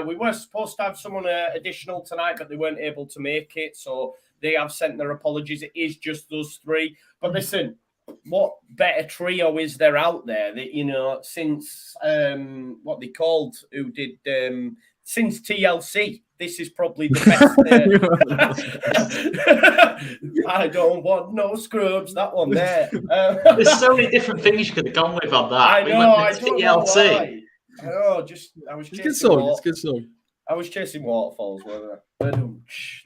We were supposed to have someone additional tonight, but they weren't able to make it, so they have sent their apologies. It is just those three. But listen, what better trio is there out there that, since what they called, who did since TLC? This is probably the best. I don't want no scrubs. That one there. There's so many different things you could have gone with on that. I know. I don't know why. I know. I was chasing. It's a good song. I was chasing waterfalls, wasn't I?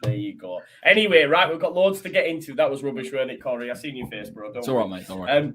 There you go. Anyway, right, we've got loads to get into. That was rubbish, wasn't it, Corey? I seen your face, bro. It's all right, mate. All right.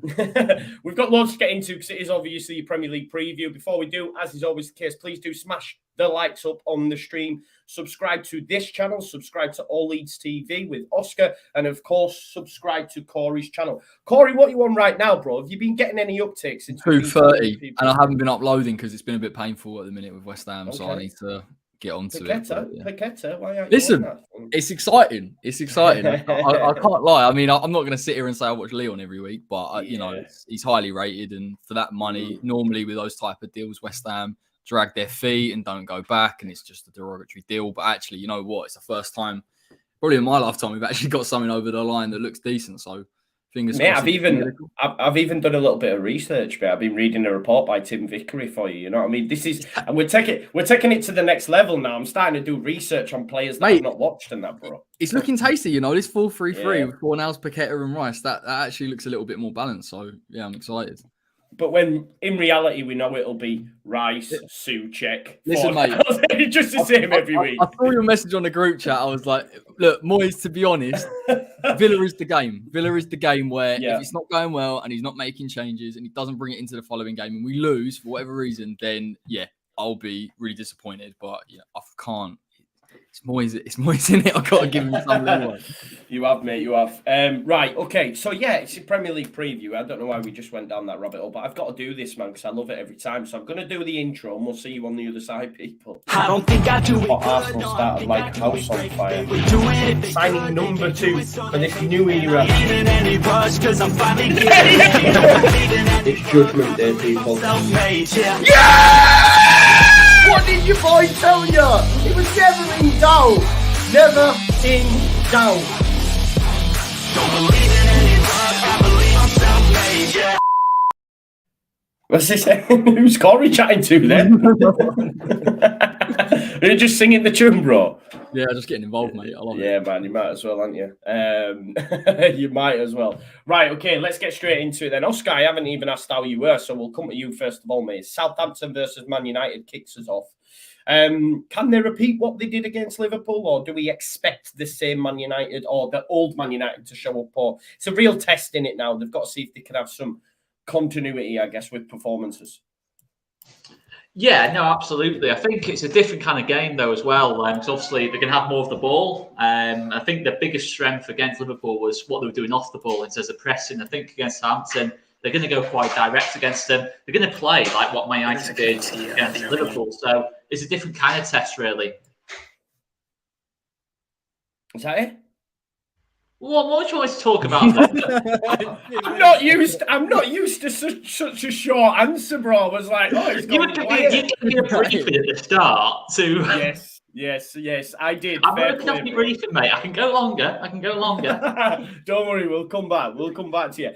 We've got loads to get into because it is obviously a Premier League preview. Before we do, as is always the case, please do smash the likes up on the stream. Subscribe to this channel. Subscribe to All Leeds TV with Oscar. And, of course, subscribe to Corey's channel. Corey, what are you on right now, bro? Have you been getting any uptakes? 2:30, and I haven't been uploading because it's been a bit painful at the minute with West Ham, so I need to get onto it. Paqueta, why aren't Listen, you on that? it's exciting. It's exciting. I can't lie. I mean, I'm not going to sit here and say I watch Leon every week, but he's highly rated, and for that money, normally with those type of deals, West Ham drag their feet and don't go back, and it's just a derogatory deal. But actually, you know what? It's the first time, probably in my lifetime, we've actually got something over the line that looks decent. So fingers crossed. I've even done a little bit of research, but I've been reading a report by Tim Vickery for you. You know what I mean? This is, and we're taking it to the next level now. I'm starting to do research on players that I've not watched and that, bro. It's looking tasty, this 4-3-3 with Fornals, Paqueta, and Rice. That actually looks a little bit more balanced. So yeah, I'm excited. But when in reality we know it'll be Rice, Souček. Listen, mate, just the same every week. I saw your message on the group chat. I was like, look, Moyes, to be honest, Villa is the game. Villa is the game where if it's not going well and he's not making changes and he doesn't bring it into the following game and we lose for whatever reason, then I'll be really disappointed. But I can't. It's Moyes in it. I've got to give him some leeway. You have, mate. You have. Right. Okay. So, it's a Premier League preview. I don't know why we just went down that rabbit hole, but I've got to do this, man, because I love it every time. So I'm going to do the intro, and we'll see you on the other side, people. I don't think I do it. Arsenal started like a house on fire. Signing number 2 for this new era. It's Judgment Day, people. What did your boy tell you? It was never in doubt. Never in doubt. Don't believe in any luck. I believe I'm self-made, yeah. What's this? Who's Corey chatting to then? Are you just singing the tune, bro? Yeah, just getting involved, mate. I love it. Yeah, man, you might as well, aren't you? You might as well. Right, okay, let's get straight into it then. Oscar, I haven't even asked how you were, so we'll come to you first of all, mate. Southampton versus Man United kicks us off. Can they repeat what they did against Liverpool, or do we expect the same Man United or the old Man United to show up? Or it's a real test in it now. They've got to see if they can have some continuity, I guess, with performances. Yeah, no, absolutely. I think it's a different kind of game, though, as well. Because obviously they're going to have more of the ball. I think the biggest strength against Liverpool was what they were doing off the ball in terms of pressing. I think against Southampton, they're going to go quite direct against them. They're going to play like what Man United did against Liverpool. So it's a different kind of test, really. Is that it? What do you want to talk about? I'm not used to such a short answer, bro. I was like, you gave me a briefing at the start to. Yes, I did. I'm working off your briefing, mate. I can go longer. Don't worry, we'll come back. To you.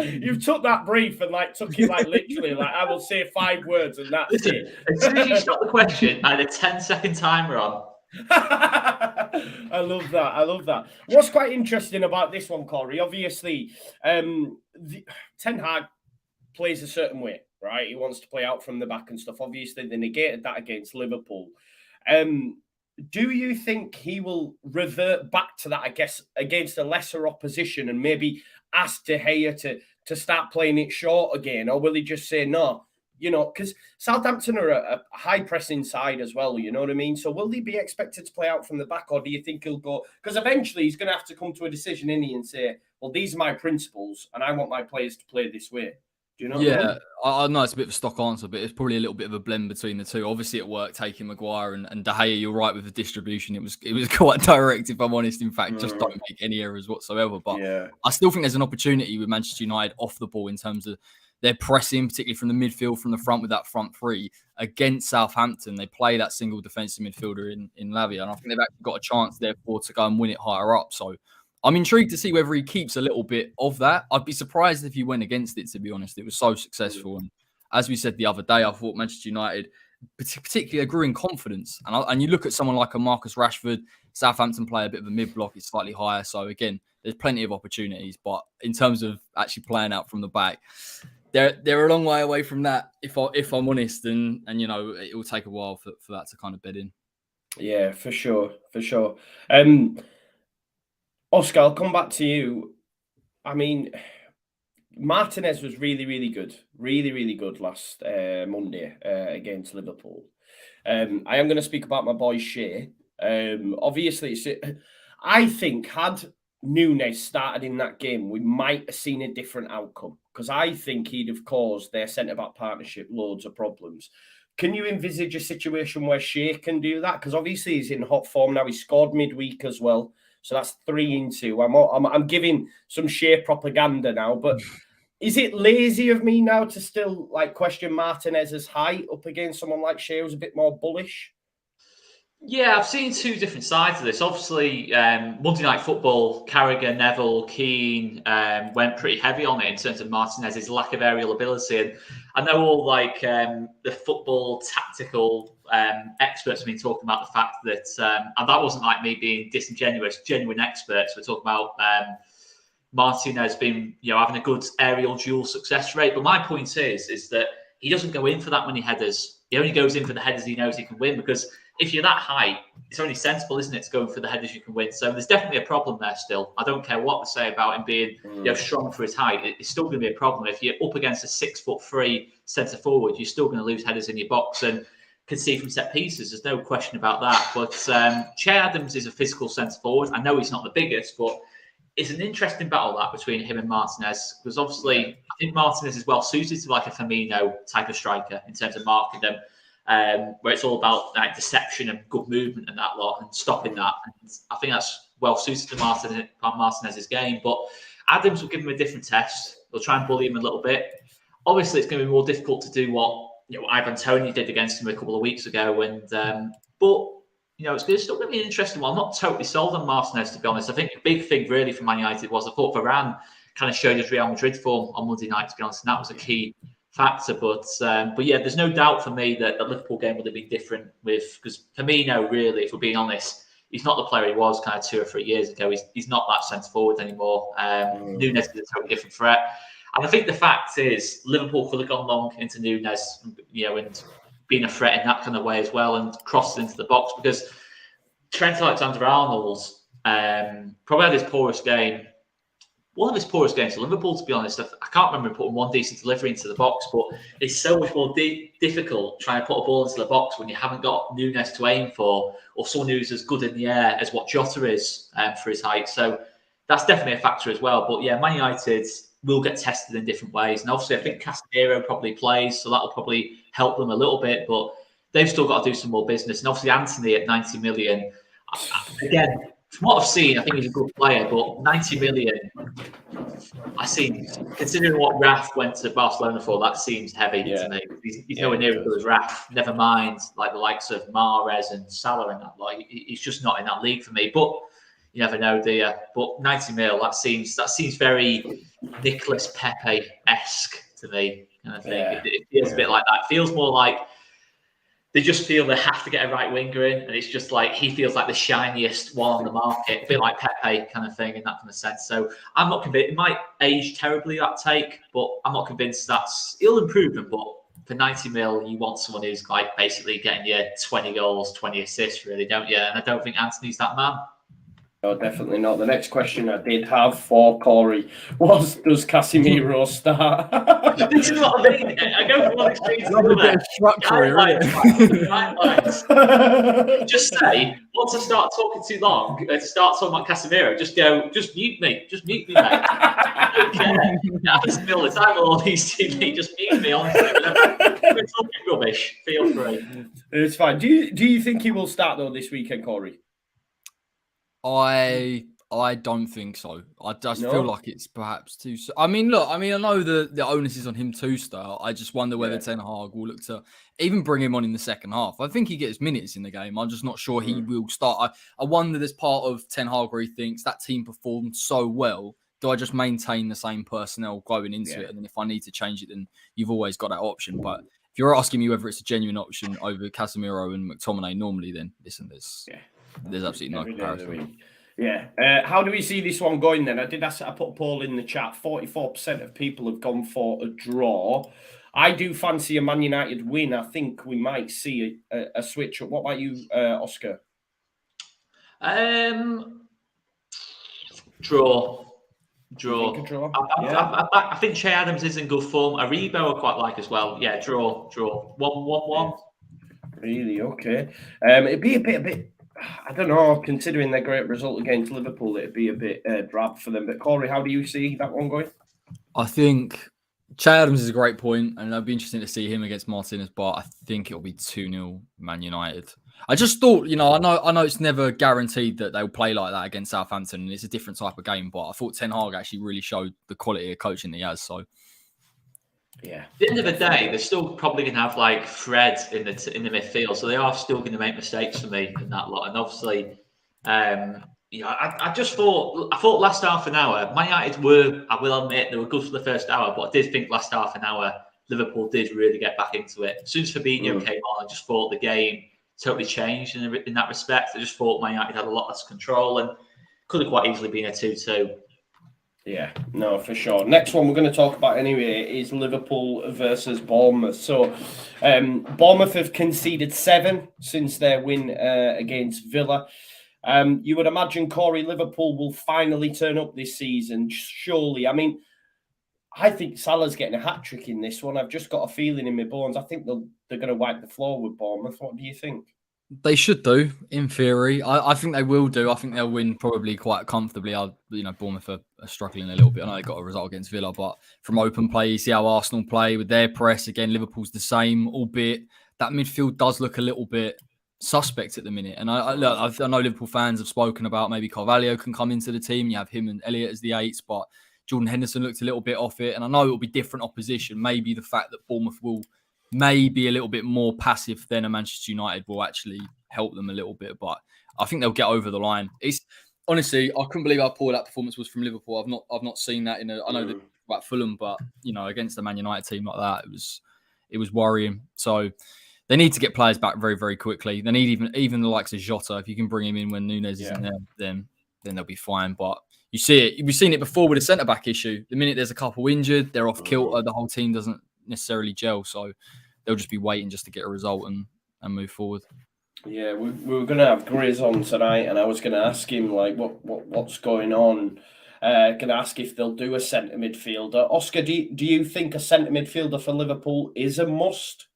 You took that brief and took it literally. I will say 5 words and that's it. As soon as you stop the question, I had a 10-second timer on. I love that. What's quite interesting about this one, Corey, obviously, Ten Hag plays a certain way, right? He wants to play out from the back and stuff. Obviously, they negated that against Liverpool. Do you think he will revert back to that, I guess, against a lesser opposition and maybe ask De Gea to start playing it short again? Or will he just say no? Because Southampton are a high-pressing side as well, you know what I mean? So will he be expected to play out from the back, or do you think he'll go... Because eventually he's going to have to come to a decision, and say, well, these are my principles, and I want my players to play this way. Do you know what I mean? I know it's a bit of a stock answer, but it's probably a little bit of a blend between the two. Obviously, it worked taking Maguire and De Gea. You're right with the distribution; it was quite direct, if I'm honest. In fact, just don't make any errors whatsoever. But I still think there's an opportunity with Manchester United off the ball in terms of they're pressing, particularly from the midfield, from the front with that front three against Southampton. They play that single defensive midfielder in Lavia, and I think they've actually got a chance, therefore, to go and win it higher up. So I'm intrigued to see whether he keeps a little bit of that. I'd be surprised if he went against it, to be honest. It was so successful. And as we said the other day, I thought Manchester United, particularly, grew in confidence. And you look at someone like a Marcus Rashford, Southampton play a bit of a mid-block, it's slightly higher. So again, there's plenty of opportunities. But in terms of actually playing out from the back, they're a long way away from that, if I'm honest. And it will take a while for that to kind of bed in. Yeah, for sure. Oscar, I'll come back to you. I mean, Martinez was really, really good. Really, really good last Monday against Liverpool. I am going to speak about my boy Shea. Obviously, I think had Núñez started in that game, we might have seen a different outcome, because I think he'd have caused their centre-back partnership loads of problems. Can you envisage a situation where Shea can do that? Because obviously he's in hot form now. He scored midweek as well. So that's 3 in 2. I'm giving some Shea propaganda now, but is it lazy of me now to still question Martinez's height up against someone like Shea who's a bit more bullish? Yeah, I've seen two different sides of this. Obviously, Monday Night Football, Carragher, Neville, Keane went pretty heavy on it in terms of Martinez's lack of aerial ability. And I know all the football tactical experts have been talking about the fact that, and that wasn't like me being disingenuous, genuine experts were talking about Martinez being, having a good aerial duel success rate. But my point is that he doesn't go in for that many headers. He only goes in for the headers he knows he can win, because if you're that high, it's only sensible, isn't it, to go for the headers you can win. So there's definitely a problem there still. I don't care what they say about him being strong for his height. It's still going to be a problem. If you're up against a 6'3" centre forward, you're still going to lose headers in your box and concede from set pieces. There's no question about that. But Che Adams is a physical centre forward. I know he's not the biggest, but it's an interesting battle that between him and Martinez, because obviously I think Martinez is well suited to like a Firmino type of striker in terms of marking them. Where it's all about deception and good movement and that lot and stopping that. And I think that's well suited to Martinez's game. But Adams will give him a different test. They'll try and bully him a little bit. Obviously, it's going to be more difficult to do what Ivan Toney did against him a couple of weeks ago. And but it's still going to be an interesting one. I'm not totally sold on Martinez, to be honest. I think the big thing really for Man United was I thought Varane kind of showed his Real Madrid form on Monday night, to be honest, and that was a key factor. But yeah, there's no doubt for me that the Liverpool game would have been different because Firmino, really, if we're being honest, he's not the player he was kind of 2 or 3 years ago. He's not that centre forward anymore. Núñez is a totally different threat. And I think the fact is Liverpool could have gone long into Núñez, and being a threat in that kind of way as well, and crossed into the box, because Trent Alexander-Arnold probably had his poorest game. One of his poorest games for Liverpool, to be honest. I can't remember him putting one decent delivery into the box, but it's so much more difficult trying to put a ball into the box when you haven't got Núñez to aim for, or someone who's as good in the air as what Jota is for his height. So that's definitely a factor as well. But yeah, Man United will get tested in different ways. And obviously, I think Casemiro probably plays, so that'll probably help them a little bit. But they've still got to do some more business. And obviously, Anthony at 90 million, again, from what I've seen, I think he's a good player, but 90 million, considering what Raf went to Barcelona for, that seems heavy to me. He's nowhere near as good as Raf. Never mind, like the likes of Mahrez and Salah and that. He's just not in that league for me. But you never know, do you? But 90 mil, that seems very Nicolas Pepe-esque to me. And I think it feels a bit like that. It feels more like they just feel they have to get a right winger in, and it's just like he feels like the shiniest one on the market, a bit like Pepe kind of thing in that kind of sense. So I'm not convinced. It might age terribly, that take, but I'm not convinced he'll improve him. But for 90 mil, you want someone who's like basically getting you 20 goals, 20 assists, really, don't you? And I don't think Anthony's that man. No, definitely not. The next question I did have for Corey was, does Casemiro start? This is what I mean. I go from one extreme to another. Just say, once I start talking too long, to start talking about Casemiro, just mute me. Just mute me, mate. I don't care. It happens to me all the time with all these TV. Just mute me, honestly. If we're talking rubbish, feel free. It's fine. Do you think he will start, though, this weekend, Corey? I I don't think so. I just No? feel like it's perhaps too. I mean, look. I mean, I know the onus is on him to start. I just wonder whether Ten Hag will look to even bring him on in the second half. I think he gets minutes in the game. I'm just not sure he will start. I wonder there's part of Ten Hag where he thinks that team performed so well. Do I just maintain the same personnel going into it? And then if I need to change it, then you've always got that option. But if you're asking me whether it's a genuine option over Casemiro and McTominay normally, then listen, there's absolutely no comparison. Yeah. How do we see this one going then? I put a poll in the chat. 44% of people have gone for a draw. I do fancy a Man United win. I think we might see a switch up. What about you, Oscar? Draw. I think Che Adams is in good form. Aribo I quite like as well. Yeah, draw. 1-1. Really? Okay. It'd be a bit. I don't know. Considering their great result against Liverpool, it'd be a bit drab for them. But Corey, how do you see that one going? I think Che Adams is a great point, and it'd be interesting to see him against Martinez. But I think it'll be 2-0 Man United. I just thought, I know it's never guaranteed that they'll play like that against Southampton, and it's a different type of game. But I thought Ten Hag actually really showed the quality of coaching he has. So, yeah. At the end of the day, they're still probably going to have like Fred in the midfield, so they are still going to make mistakes for me in that lot. And obviously, I thought last half an hour, Man United were, I will admit, they were good for the first hour, but I did think last half an hour Liverpool did really get back into it. As soon as Fabinho came on, I just thought the game totally changed in that respect. I just thought Man United had a lot less control and could have quite easily been a 2-2. Yeah, no, for sure. Next one we're going to talk about anyway is Liverpool versus Bournemouth. So, Bournemouth have conceded 7 since their win against Villa. You would imagine, Corey, Liverpool will finally turn up this season, surely. I mean, I think Salah's getting a hat-trick in this one. I've just got a feeling in my bones. I think they're going to wipe the floor with Bournemouth. What do you think? They should do, in theory. I think they will do. I think they'll win probably quite comfortably. Bournemouth are struggling a little bit. I know they got a result against Villa, but from open play, you see how Arsenal play with their press. Again, Liverpool's the same, albeit that midfield does look a little bit suspect at the minute. And I know Liverpool fans have spoken about maybe Carvalho can come into the team. You have him and Elliott as the 8s, but Jordan Henderson looked a little bit off it. And I know it will be different opposition. Maybe the fact that Bournemouth will maybe a little bit more passive than a Manchester United will actually help them a little bit, but I think they'll get over the line. It's honestly, I couldn't believe how poor that performance was from Liverpool. I've not seen that I know about Fulham, but against the Man United team like that, it was worrying. So they need to get players back very, very quickly. They need even the likes of Jota. If you can bring him in when Nunes isn't there, then they'll be fine. But you see it. We've seen it before with a centre back issue. The minute there's a couple injured, they're off kilter. The whole team doesn't necessarily gel. So they'll just be waiting just to get a result and move forward. Yeah, we were going to have Grizz on tonight, and I was going to ask him what's going on. Going to ask if they'll do a centre midfielder. Oscar, do you think a centre midfielder for Liverpool is a must?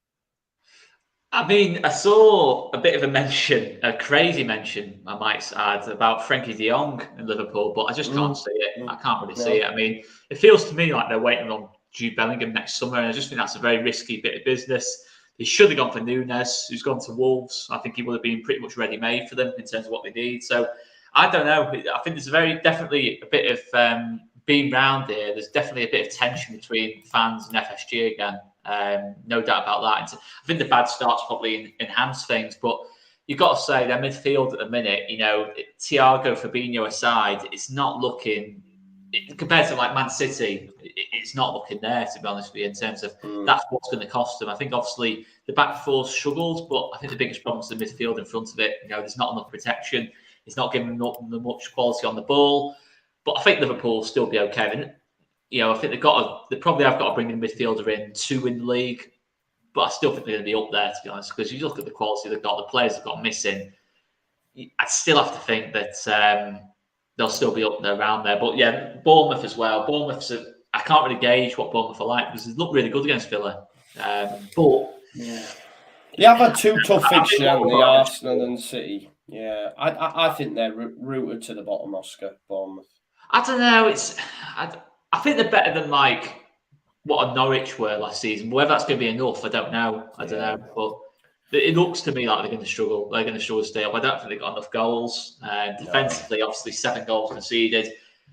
I mean, I saw a bit of a crazy mention, I might add, about Frankie de Jong in Liverpool, but I just can't see it. I can't really see it. I mean, it feels to me like they're waiting on Jude Bellingham next summer, and I just think that's a very risky bit of business. They should have gone for Nunes, who's gone to Wolves. I think he would have been pretty much ready-made for them in terms of what they need. So I don't know. I think there's definitely a bit of being round here. There's definitely a bit of tension between fans and FSG again. No doubt about that. I think the bad start's probably enhanced things, but you've got to say their midfield at the minute, Thiago, Fabinho aside, it's not looking, compared to like Man City, it's not looking there, to be honest with you, in terms of that's what's going to cost them. I think obviously the back four struggled, but I think the biggest problem is the midfield in front of it. There's not enough protection. It's not giving them much quality on the ball. But I think Liverpool will still be okay. And, I think they probably have got to bring a midfielder in, 2 in the league. But I still think they're going to be up there, to be honest, because you look at the quality they've got, the players they've got missing. I'd still have to think that they'll still be up there, around there. But yeah, Bournemouth as well. I can't really gauge what Bournemouth are like because they look really good against Villa. But they have had 2 tough fixtures, haven't they? Arsenal and City. Yeah, I think they're rooted to the bottom, Oscar, Bournemouth. I don't know. I think they're better than like what a Norwich were last season. Whether that's going to be enough, I don't know. I don't know. But It looks to me like they're going to struggle. They're going to struggle to stay up. I don't think they've got enough goals. Defensively, obviously, 7 goals conceded.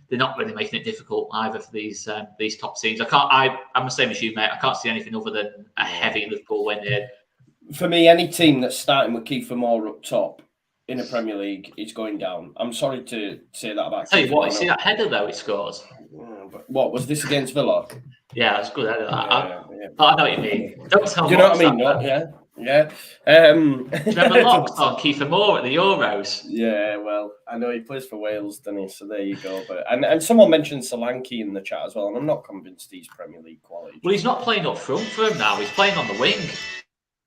They're not really making it difficult either for these top teams. I'm the same as you, mate. I can't see anything other than a heavy Liverpool win here. For me, any team that's starting with Kiefer Moore up top in the Premier League is going down. I'm sorry to say that about. Tell you what, you see that header though he scores. What was this against Villa? Yeah, that's good header. I know what you mean. Don't tell me. You know what I mean? No, yeah. Do you remember Locks on Kiefer Moore at the Euros? Yeah, well, I know he plays for Wales, doesn't he? So there you go. But and someone mentioned Solanke in the chat as well, and I'm not convinced he's Premier League quality. Well, he's not playing up front for him now. He's playing on the wing.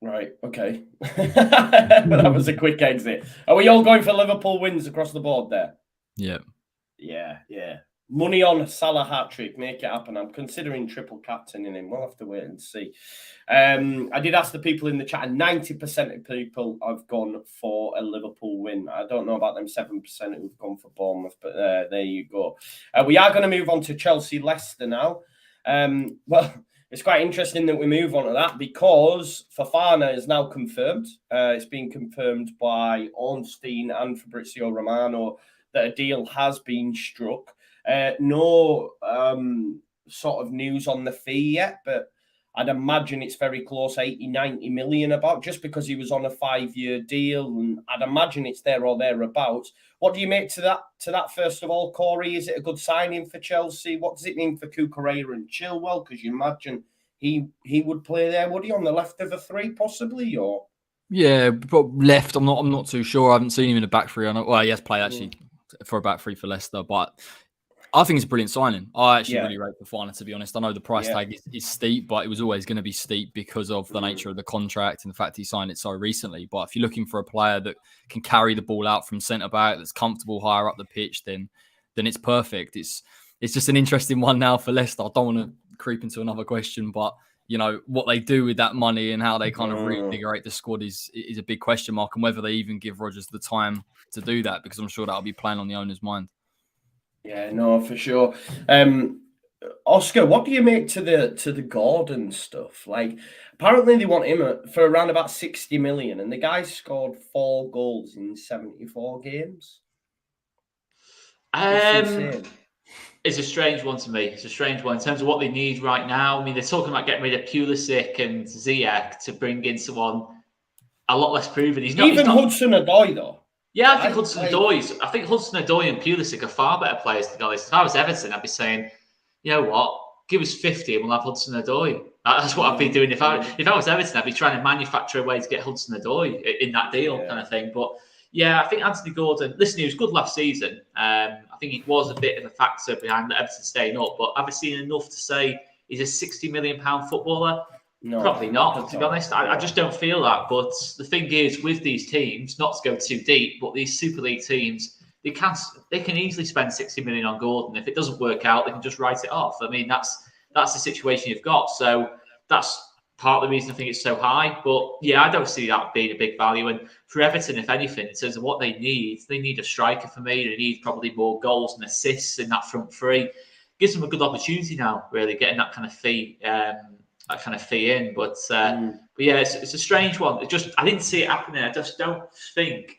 Right. Okay. That was a quick exit. Are we all going for Liverpool wins across the board there? Yeah. Yeah. Money on Salah hat-trick, make it happen. I'm considering triple captaining him. We'll have to wait and see. I did ask the people in the chat, and 90% of people have gone for a Liverpool win. I don't know about them 7% who've gone for Bournemouth, but there you go. We are going to move on to Chelsea-Leicester now. Well, it's quite interesting that we move on to that because Fofana is now confirmed. It's been confirmed by Ornstein and Fabrizio Romano that a deal has been struck. No sort of news on the fee yet, but I'd imagine it's very close, 80, 90 million about, just because he was on a 5-year deal, and I'd imagine it's there or thereabouts. What do you make to that first of all, Corey? Is it a good signing for Chelsea? What does it mean for Cucurella and Chilwell? Because you imagine he would play there, would he, on the left of a 3 possibly, or? Yeah, but left, I'm not too sure. I haven't seen him in a back 3. I know, well, he has played actually for a back 3 for Leicester, but I think it's a brilliant signing. I actually really rate Fofana, to be honest. I know the price tag is steep, but it was always going to be steep because of the nature of the contract and the fact he signed it so recently. But if you're looking for a player that can carry the ball out from centre-back, that's comfortable higher up the pitch, then it's perfect. It's just an interesting one now for Leicester. I don't want to creep into another question, but you know what they do with that money and how they kind of reinvigorate the squad is a big question mark, and whether they even give Rodgers the time to do that, because I'm sure that'll be playing on the owner's mind. Yeah, no, for sure. Oscar, what do you make to the Gordon stuff? Like, apparently they want him for around about 60 million, and the guy scored 4 goals in 74 games. It's a strange one to me. It's a strange one in terms of what they need right now. I mean, they're talking about getting rid of Pulisic and Ziyech to bring in someone a lot less proven. Hudson-Odoi, though. Yeah, I think Hudson-Odoi and Pulisic are far better players, to be honest. If I was Everton, I'd be saying, you know what, give us 50 and we'll have Hudson-Odoi. That's what I'd be doing. If I was Everton, I'd be trying to manufacture a way to get Hudson-Odoi in that deal kind of thing. But yeah, I think Anthony Gordon, listen, he was good last season. I think he was a bit of a factor behind Everton staying up. But have I seen enough to say he's a £60 million footballer? No, probably not, to be honest. I just don't feel that. But the thing is, with these teams, not to go too deep, but these Super League teams, they can easily spend 60 million on Gordon. If it doesn't work out, they can just write it off. I mean, that's the situation you've got. So that's part of the reason I think it's so high. But yeah, I don't see that being a big value. And for Everton, if anything, in terms of what they need a striker for me. They need probably more goals and assists in that front 3. Gives them a good opportunity now, really, getting that kind of fee. In, but yeah, it's a strange one. I didn't see it happening. I just don't think.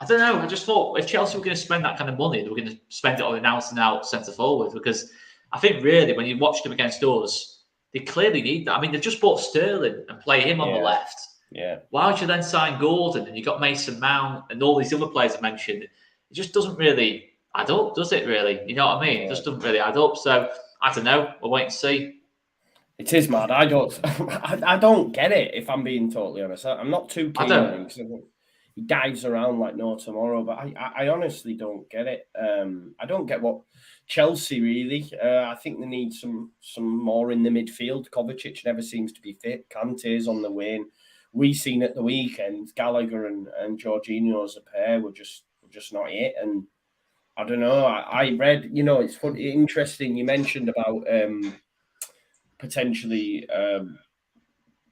I don't know. I just thought if Chelsea were going to spend that kind of money, they were going to spend it on an out-and-out centre forward, because I think really when you watch them against us, they clearly need that. I mean, they've just bought Sterling and play him on the left. Yeah. Why would you then sign Gordon and you got Mason Mount and all these other players I mentioned? It just doesn't really add up, does it? Really, you know what I mean? It just doesn't really add up. So I don't know. We'll wait and see. It is mad. I don't get it, if I'm being totally honest. I'm not too keen on him because he dives around like no tomorrow. But I honestly don't get it. I don't get what Chelsea really. I think they need some more in the midfield. Kovacic never seems to be fit. Kante's on the wane. We seen at the weekend Gallagher and Jorginho as a pair were just not it. And I don't know. I read. It's funny, interesting. You mentioned about. Potentially,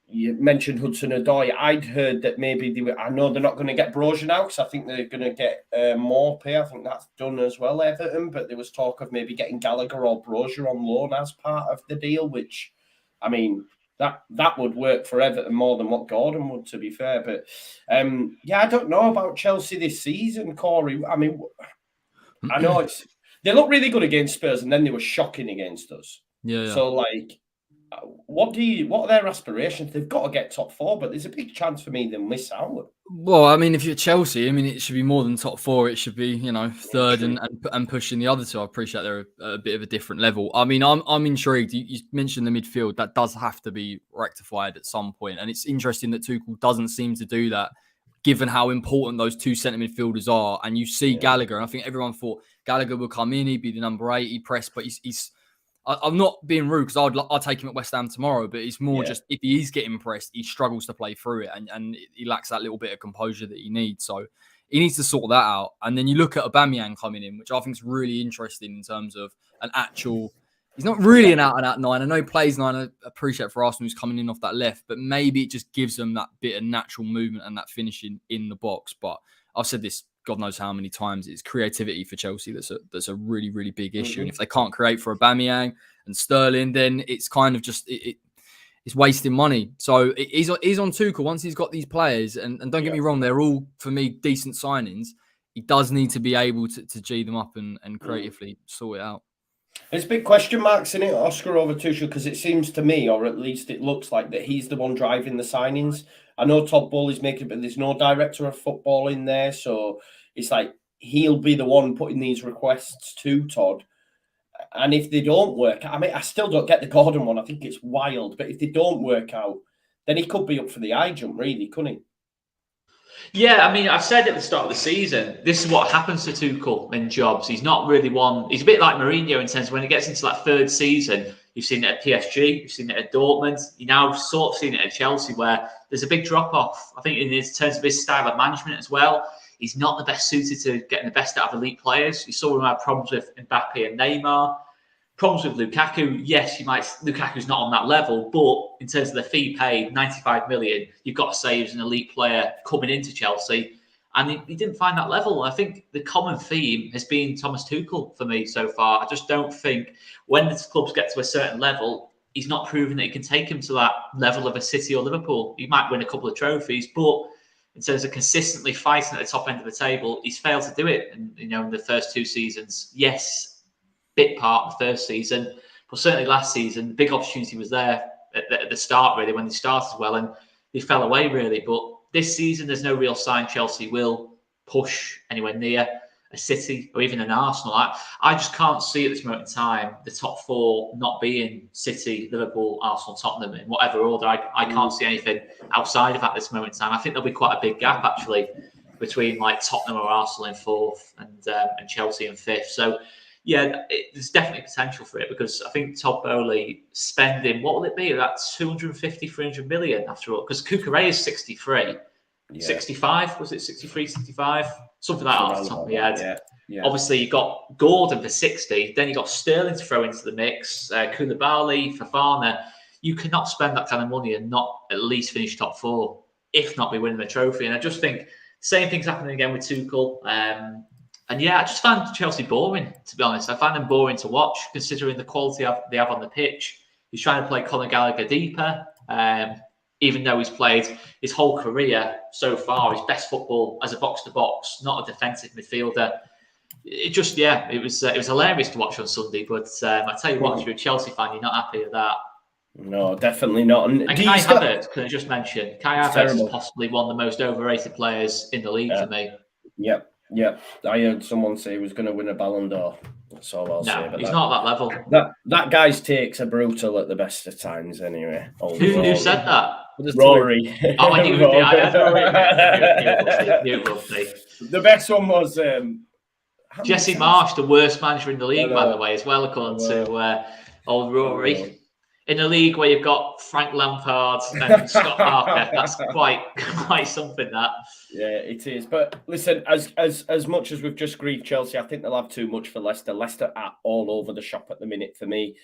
you mentioned Hudson-Odoi. I'd heard that maybe I know they're not going to get Broja now because I think they're going to get more pay. I think that's done as well, Everton. But there was talk of maybe getting Gallagher or Broja on loan as part of the deal, which, I mean, That would work for Everton more than what Gordon would, to be fair. But yeah, I don't know about Chelsea this season, Corey. I mean, I know they look really good against Spurs, and then they were shocking against us. Yeah. So, like, what are their aspirations? They've got to get top 4, but there's a big chance for me they'll miss out. Well, I mean, if you're Chelsea, I mean, it should be more than top 4. It should be, third and pushing the other two. I appreciate they're a bit of a different level. I mean, I'm intrigued. You mentioned the midfield. That does have to be rectified at some point. And it's interesting that Tuchel doesn't seem to do that, given how important those two centre midfielders are. And you see Gallagher, and I think everyone thought Gallagher will come in, he'd be the number 8, he'd press, but I'm not being rude because I'll take him at West Ham tomorrow, but it's more just if he is getting pressed, he struggles to play through it and he lacks that little bit of composure that he needs. So he needs to sort that out. And then you look at Aubameyang coming in, which I think is really interesting in terms of an actual. He's not really an out-and-out 9. I know he plays 9. I appreciate for Arsenal who's coming in off that left, but maybe it just gives them that bit of natural movement and that finishing in the box. But I've said this God knows how many times. It's creativity for Chelsea that's a really, really big issue. And if they can't create for Aubameyang and Sterling, then it's kind of just it's wasting money. So he's on Tuchel once he's got these players. And don't get me wrong, they're all, for me, decent signings. He does need to be able to G them up and creatively sort it out. There's big question marks in it, Oscar, over Tuchel, because it seems to me, or at least it looks like, that he's the one driving the signings. I know Todd Bowley's making it, but there's no director of football in there. So it's like he'll be the one putting these requests to Todd. And if they don't work, I mean, I still don't get the Gordon one. I think it's wild. But if they don't work out, then he could be up for the high jump, really, couldn't he? Yeah, I mean, I've said at the start of the season, this is what happens to Tuchel in jobs. He's not really one. He's a bit like Mourinho in terms of when he gets into that third season, you've seen it at PSG, you've seen it at Dortmund, you now sort of seen it at Chelsea, where there's a big drop off. I think in terms of his style of management as well, he's not the best suited to getting the best out of elite players. You saw him have problems with Mbappe and Neymar. Problems with Lukaku, yes, Lukaku's not on that level, but in terms of the fee paid, 95 million, you've got to say he's an elite player coming into Chelsea, and he didn't find that level. I think the common theme has been Thomas Tuchel for me so far. I just don't think when the clubs get to a certain level, he's not proven that he can take him to that level of a City or Liverpool. He might win a couple of trophies, but in terms of consistently fighting at the top end of the table, he's failed to do it. And in the first 2 seasons, yes, bit part of the first season, but certainly last season, the big opportunity was there at the start, really, when they started well, and they fell away, really. But this season, there's no real sign Chelsea will push anywhere near a City or even an Arsenal. I just can't see at this moment in time the top 4 not being City, Liverpool, Arsenal, Tottenham in whatever order. I can't see anything outside of that at this moment in time. I think there'll be quite a big gap, actually, between like Tottenham or Arsenal in 4th and Chelsea in 5th. So, yeah, there's definitely potential for it, because I think Todd Bowley spending, what will it be, about 250, 300 million after all? Because Cucurella is 63. 65, was it 63, 65? Something like that off the top of my head. Yeah. Obviously, you got Gordon for 60. Then you got Sterling to throw into the mix. Koulibaly, Fofana. You cannot spend that kind of money and not at least finish top 4, if not be winning the trophy. And I just think the same thing's happening again with Tuchel. And yeah, I just find Chelsea boring, to be honest. I find them boring to watch, considering the quality they have on the pitch. He's trying to play Conor Gallagher deeper, even though he's played his whole career so far, his best football as a box-to-box, not a defensive midfielder. It was hilarious to watch on Sunday. But I tell you what, if you're a Chelsea fan, you're not happy with that. No, definitely not. And Kai Havertz, can I just mention? Kai Havertz is possibly one of the most overrated players in the league for me. Yep. I heard someone say he was going to win a Ballon d'Or. That's all I'll say. But he's not at that level. That guy's takes are brutal at the best of times, anyway. Who said that? Rory. I knew it. I had Rory. The best one was Jesse Marsh, the worst manager in the league, by the way, as well, according to old Rory. In a league where you've got Frank Lampard and Scott Parker, that's quite something, that. Yeah, it is. But listen, as much as we've just grieved Chelsea, I think they'll have too much for Leicester. Leicester are all over the shop at the minute for me.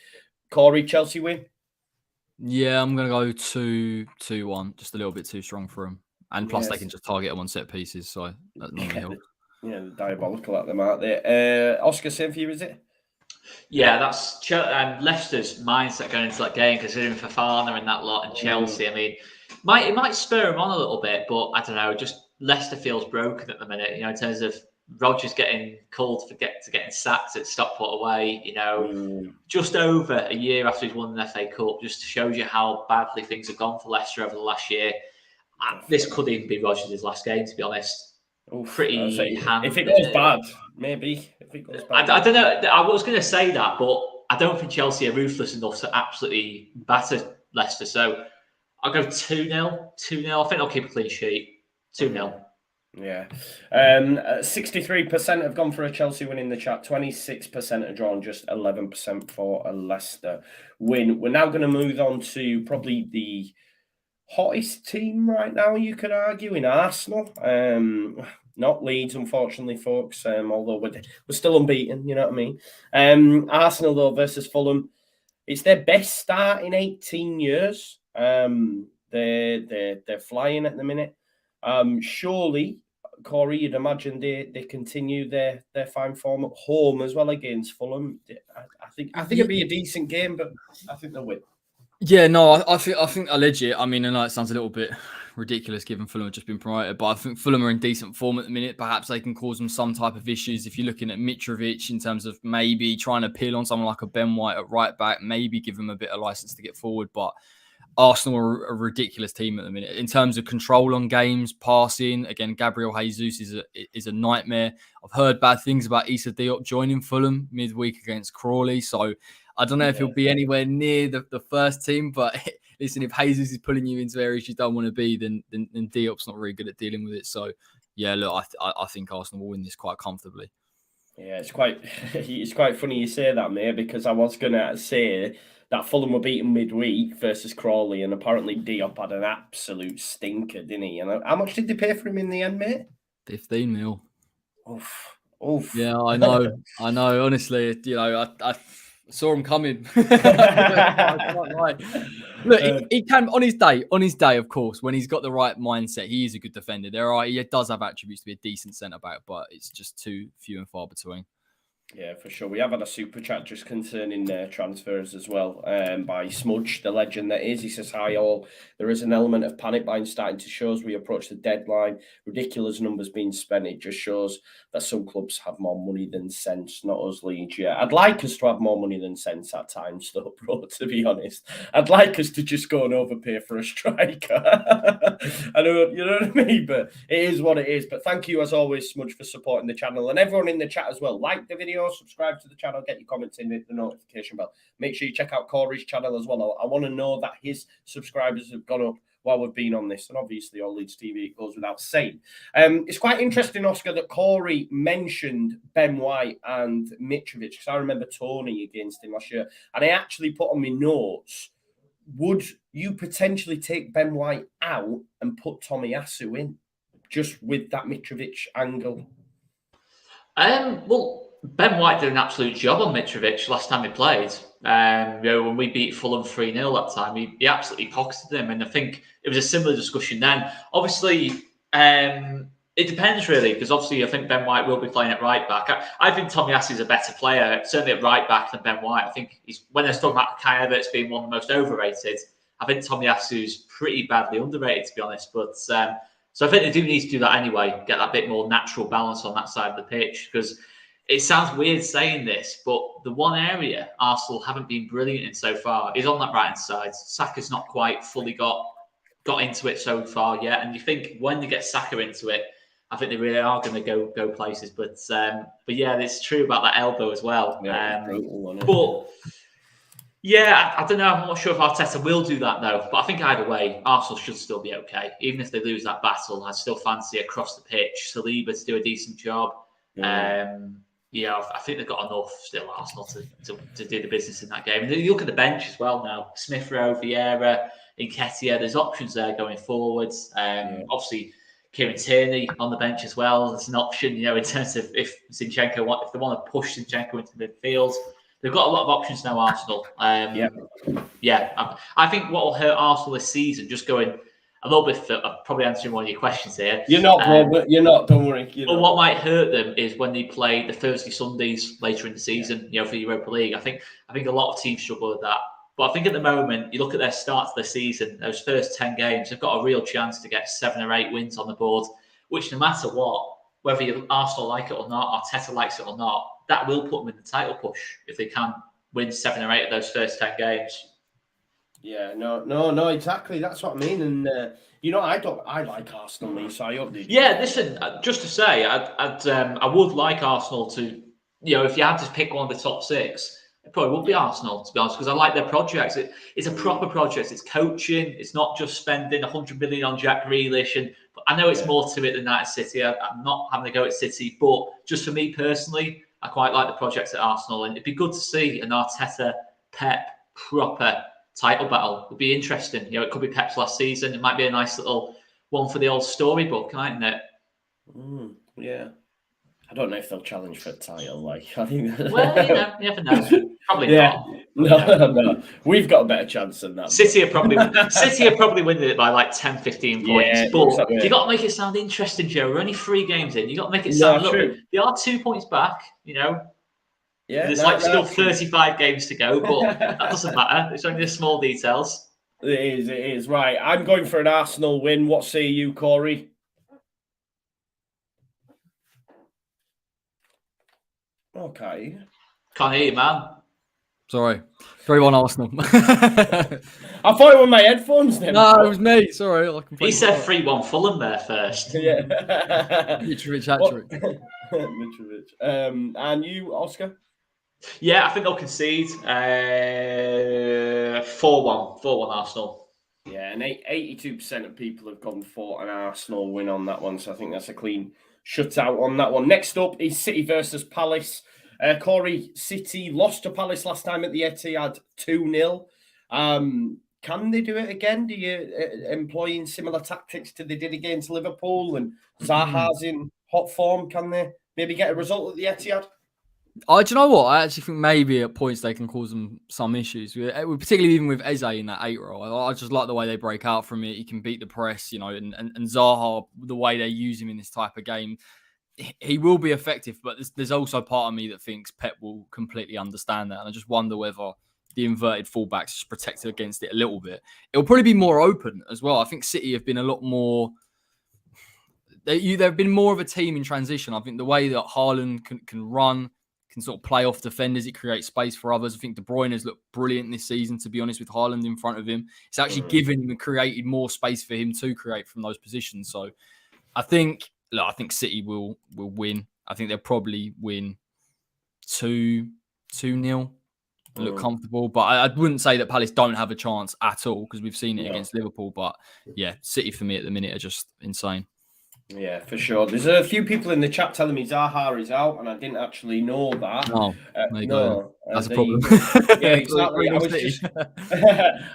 Corey, Chelsea win? Yeah, I'm going to go 2-1. Just a little bit too strong for them. And plus, they can just target them on set pieces, so that normally helps. Yeah, they're diabolical at them, aren't they? Oscar, same for you, is it? Yeah, that's Leicester's mindset going into that game, considering Fofana and that lot, and Chelsea. I mean, it might spur them on a little bit, but I don't know. Just Leicester feels broken at the minute, in terms of Rodgers getting called for getting sacked at Stockport away. Just over a year after he's won the FA Cup, just shows you how badly things have gone for Leicester over the last year. This could even be Rodgers' last game, to be honest. Pretty handy. If it goes bad, maybe. If it goes bad, I don't know. I was going to say that, but I don't think Chelsea are ruthless enough to absolutely batter Leicester. So I'll go 2-0. 2-0. I think I'll keep a clean sheet. 2-0. Yeah. 63% have gone for a Chelsea win in the chat. 26% are drawn. Just 11% for a Leicester win. We're now going to move on to probably the hottest team right now, you could argue, in Arsenal. Not Leeds, unfortunately, folks. Although we're still unbeaten, you know what I mean. Arsenal though versus Fulham, it's their best start in 18 years. They're flying at the minute. Surely, Corey, you'd imagine they continue their fine form at home as well against Fulham. I think it'd be a decent game, but I think they'll win. Yeah, no, I think they're legit. I mean, I know it sounds a little bit ridiculous given Fulham have just been promoted, but I think Fulham are in decent form at the minute. Perhaps they can cause them some type of issues. If you're looking at Mitrovic in terms of maybe trying to peel on someone like a Ben White at right back, maybe give them a bit of license to get forward. But Arsenal are a ridiculous team at the minute. In terms of control on games, passing, again, Gabriel Jesus is a nightmare. I've heard bad things about Issa Diop joining Fulham midweek against Crawley, so I don't know if he'll be anywhere near the first team, but listen, if Jesus is pulling you into areas you don't want to be, then Diop's not really good at dealing with it. So, yeah, look, I think Arsenal will win this quite comfortably. Yeah, it's quite funny you say that, mate, because I was going to say that Fulham were beaten midweek versus Crawley, and apparently Diop had an absolute stinker, didn't he? And how much did they pay for him in the end, mate? 15 mil. Oof. Yeah, I know. Honestly, I saw him coming. Look, he can on his day, of course, when he's got the right mindset, he is a good defender. He does have attributes to be a decent centre back, but it's just too few and far between. Yeah, for sure. We have had a super chat just concerning transfers as well by Smudge, the legend that is. He says, hi all. There is an element of panic buying starting to show as we approach the deadline. Ridiculous numbers being spent. It just shows that some clubs have more money than sense, not us Leeds. Yeah, I'd like us to have more money than sense at times, though, bro, to be honest. I'd like us to just go and overpay for a striker. I know, you know what I mean? But it is what it is. But thank you, as always, Smudge, for supporting the channel. And everyone in the chat as well. Like the video, subscribe to the channel, get your comments in, hit the notification bell. Make sure you check out Corey's channel as well. I want to know that his subscribers have gone up while we've been on this, and obviously all Leeds TV, it goes without saying. It's quite interesting, Oscar, that Corey mentioned Ben White and Mitrovic, because I remember Tony against him last year, and I actually put on my notes, would you potentially take Ben White out and put Tomiyasu in, just with that Mitrovic angle? Well, Ben White did an absolute job on Mitrovic last time he played. When we beat Fulham 3-0 that time, he absolutely pocketed him. And I think it was a similar discussion then. Obviously, it depends really, because obviously I think Ben White will be playing at right back. I think Tomiyasu is a better player, certainly at right back, than Ben White. I think when they're talking about Kai Havertz being one of the most overrated, I think Tomiyasu's pretty badly underrated, to be honest. But so I think they do need to do that anyway, get that bit more natural balance on that side of the pitch, because it sounds weird saying this, but the one area Arsenal haven't been brilliant in so far is on that right-hand side. Saka's not quite fully got into it so far yet. And you think when you get Saka into it, I think they really are going to go places. But yeah, it's true about that elbow as well. But yeah, I don't know. I'm not sure if Arteta will do that though. But I think either way, Arsenal should still be okay. Even if they lose that battle, I still fancy across the pitch Saliba to do a decent job. Yeah, I think they've got enough still, Arsenal, to do the business in that game. And you look at the bench as well now. Smith Rowe, Vieira, Nketiah, there's options there going forwards. Obviously, Kieran Tierney on the bench as well. There's an option, in terms of if they want to push Zinchenko into midfield. They've got a lot of options now, Arsenal. I think what will hurt Arsenal this season, just going a little bit. I'm probably answering one of your questions here. You're not, bro. You're not. Don't worry. But what might hurt them is when they play the Thursday Sundays later in the season. You know, for the Europa League. I think a lot of teams struggle with that. But I think at the moment, you look at their start to the season, those first 10 games, they've got a real chance to get 7 or 8 wins on the board, which no matter what, whether Arsenal like it or not, Arteta likes it or not, that will put them in the title push if they can win 7 or 8 of those first 10 games. Yeah, no, exactly. That's what I mean. And, I like Arsenal, Lee, so I hope they do. Yeah, listen, just to say, I would like Arsenal to, if you had to pick one of the top 6, it probably would be Arsenal, to be honest, because I like their projects. It's a proper project. It's coaching. It's not just spending 100 million on Jack Grealish. But I know it's more to it than that at City. I'm not having to go at City, but just for me personally, I quite like the projects at Arsenal, and it'd be good to see an Arteta, Pep, proper title battle. It'd be interesting. It could be Pep's last season. It might be a nice little one for the old storybook, mightn't it? Yeah. I don't know if they'll challenge for a title. I think. Well, you never know. Probably not. No. We've got a better chance than that. City are probably winning it by like 10, 15 points. Yeah, but you got to make it sound interesting, Joe. We're only 3 games in. You got to make it sound. Look, they are 2 points back. Yeah. There's still 35 games to go, but that doesn't matter. It's only the small details. It is. Right. I'm going for an Arsenal win. What say you, Corey? Okay. Can't hear you, man. Sorry. 3-1 Arsenal. I thought it was my headphones then. No, it was me. Sorry. He said 3-1 Fulham there first. Yeah. Mitrovic hat-trick. Mitrovic. And you, Oscar? Yeah, I think they'll concede 4-1. 4-1 Arsenal. Yeah, and 82% of people have gone for an Arsenal win on that one. So I think that's a clean shutout on that one. Next up is City versus Palace. Corey, City lost to Palace last time at the Etihad 2-0. Can they do it again? Do you employing similar tactics to they did against Liverpool, and Zaha's in hot form? Can they maybe get a result at the Etihad? Do you know what? I actually think maybe at points they can cause them some issues, particularly even with Eze in that 8 role. I just like the way they break out from it. He can beat the press, and Zaha, the way they use him in this type of game, he will be effective. But there's also part of me that thinks Pep will completely understand that. And I just wonder whether the inverted fullbacks just protected against it a little bit. It'll probably be more open as well. I think City have been a lot more... They've been more of a team in transition. I think the way that Haaland can run, can sort of play off defenders, it creates space for others. I think De Bruyne has looked brilliant this season, to be honest, with Haaland in front of him. It's actually given him and created more space for him to create from those positions. So I think City will win. I think they'll probably win 2-0. Look comfortable. But I wouldn't say that Palace don't have a chance at all, because we've seen it against Liverpool. But yeah, City for me at the minute are just insane. Yeah, for sure. There's a few people in the chat telling me Zaha is out, and I didn't actually know that. No, that's a problem. Yeah, exactly.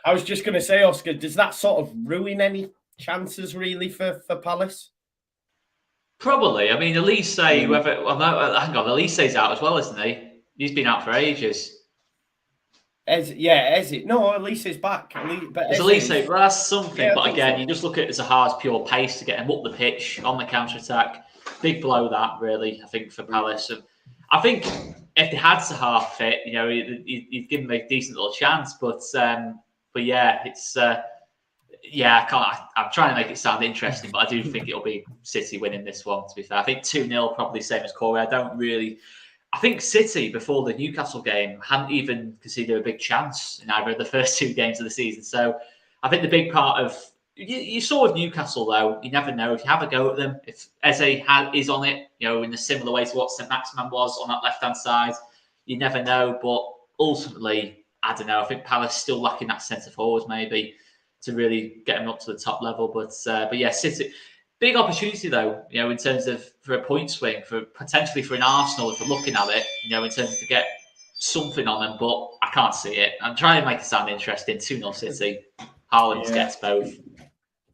I was just going to say, Oscar, does that sort of ruin any chances really for Palace? Probably. I mean, Elise hang on, Elise's out as well, isn't he? He's been out for ages. No, Elise is back. Elise, that's something. Yeah, but again, you just look at Zaha's pure pace to get him up the pitch on the counter attack. Big blow that, really. I think for Palace. I think if they had Zaha fit, you'd give him a decent little chance. But yeah, it's I can't. I'm trying to make it sound interesting, but I do think it'll be City winning this one. To be fair, I think 2-0 probably same as Corey. I think City, before the Newcastle game, hadn't even considered a big chance in either of the first 2 games of the season. So I think the big part of... You saw with Newcastle, though, you never know. If you have a go at them, if Eze is on it, in a similar way to what St. Maximin was on that left-hand side, you never know. But ultimately, I don't know. I think Palace still lacking that centre forward, maybe, to really get them up to the top level. But yeah, City... Big opportunity, though, in terms of for a point swing, for potentially for an Arsenal, if we're looking at it, in terms of to get something on them, but I can't see it. I'm trying to make it sound interesting. 2-0 City. Haaland gets both.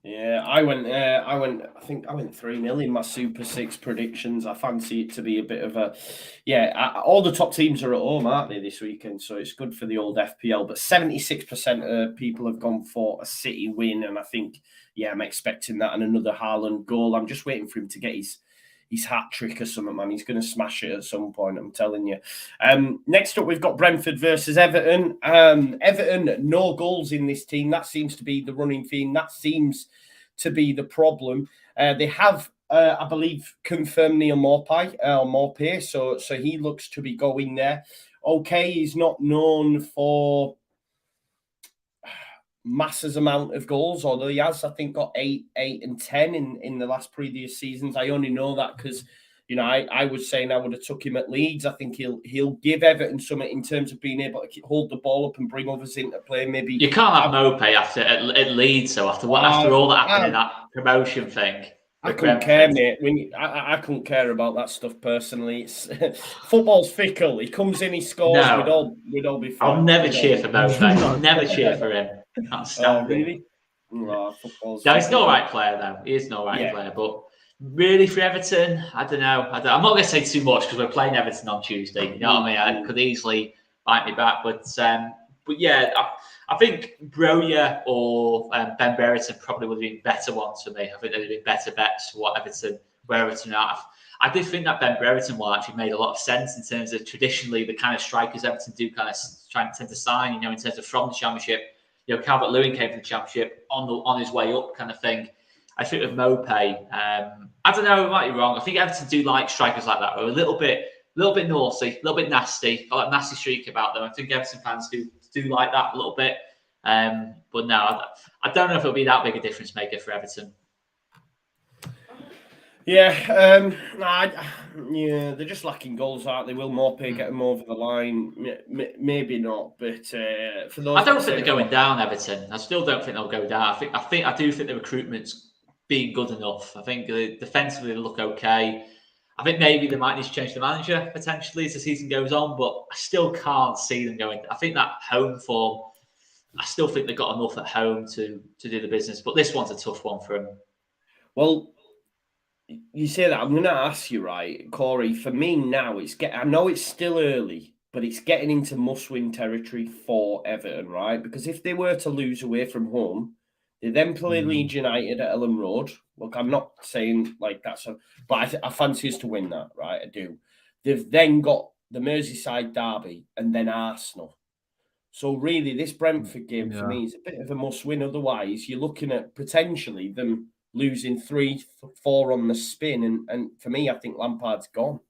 Yeah, I went. I think I went 3-0 in my Super Six predictions. I fancy it to be a bit of a, all the top teams are at home, aren't they, this weekend? So it's good for the old FPL. But 76% of people have gone for a City win, and I think, I'm expecting that and another Haaland goal. I'm just waiting for him to get his hat trick or something, man. He's going to smash it at some point, I'm telling you. Next up, we've got Brentford versus Everton. Everton, no goals in this team. That seems to be the running theme. That seems to be the problem. They have, I believe, confirmed Neil Maupay, so he looks to be going there. Okay, he's not known for massive amount of goals, although he has, I think, got 8 and 10 in the last previous seasons. I only know that because, I was saying I would have took him at Leeds. I think he'll give Everton something in terms of being able to hold the ball up and bring others into play. Maybe you can't have Maupay at Leeds, so after all that happened in that promotion thing. I couldn't care, mate. I couldn't care about that stuff personally. It's football's fickle. He comes in, he scores. No. We'd all be fine. I'll never cheer for Maupay. I'll never cheer for him. Can't stand really? No, he's not the right player though. He is not the right player. But really, for Everton, I don't know. I'm not going to say too much because we're playing Everton on Tuesday. You know what I mean? I could easily bite me back, but yeah. I think Broja or Ben Brereton probably would have been better ones for me. I think they'd have been better bets for where Everton are. I did think that Ben Brereton one actually made a lot of sense in terms of traditionally the kind of strikers Everton do kind of tend to sign, in terms of from the Championship. Calvert-Lewin came from the Championship on his way up kind of thing. I think with Maupay, I don't know, I might be wrong. I think Everton do like strikers like that, who are a little bit naughty, a little bit nasty, got that nasty streak about them. I think Everton fans do like that a little bit. But no, I don't know if it'll be that big a difference maker for Everton. Yeah, they're just lacking goals, aren't they? Will Maupay get them over the line? Maybe not, but for those, I don't think they're going down, Everton. I still don't think they'll go down. I do think the recruitment's being good enough. I think defensively they look okay. I think maybe they might need to change the manager potentially as the season goes on, but I still can't see them going. I think that home form, I still think they've got enough at home to do the business, but this one's a tough one for them. Well, you say that, I'm going to ask you, right, Corey, for me now, I know it's still early, but it's getting into must-win territory for Everton, right? Because if they were to lose away from home, they then play Leeds United at Ellen Road. Look, I'm not saying like that's but I fancy us to win that, right? I do. They've then got the Merseyside derby and then Arsenal. So really, this Brentford game for me is a bit of a must-win. Otherwise, you're looking at potentially them losing 3-4 on the spin. And for me, I think Lampard's gone.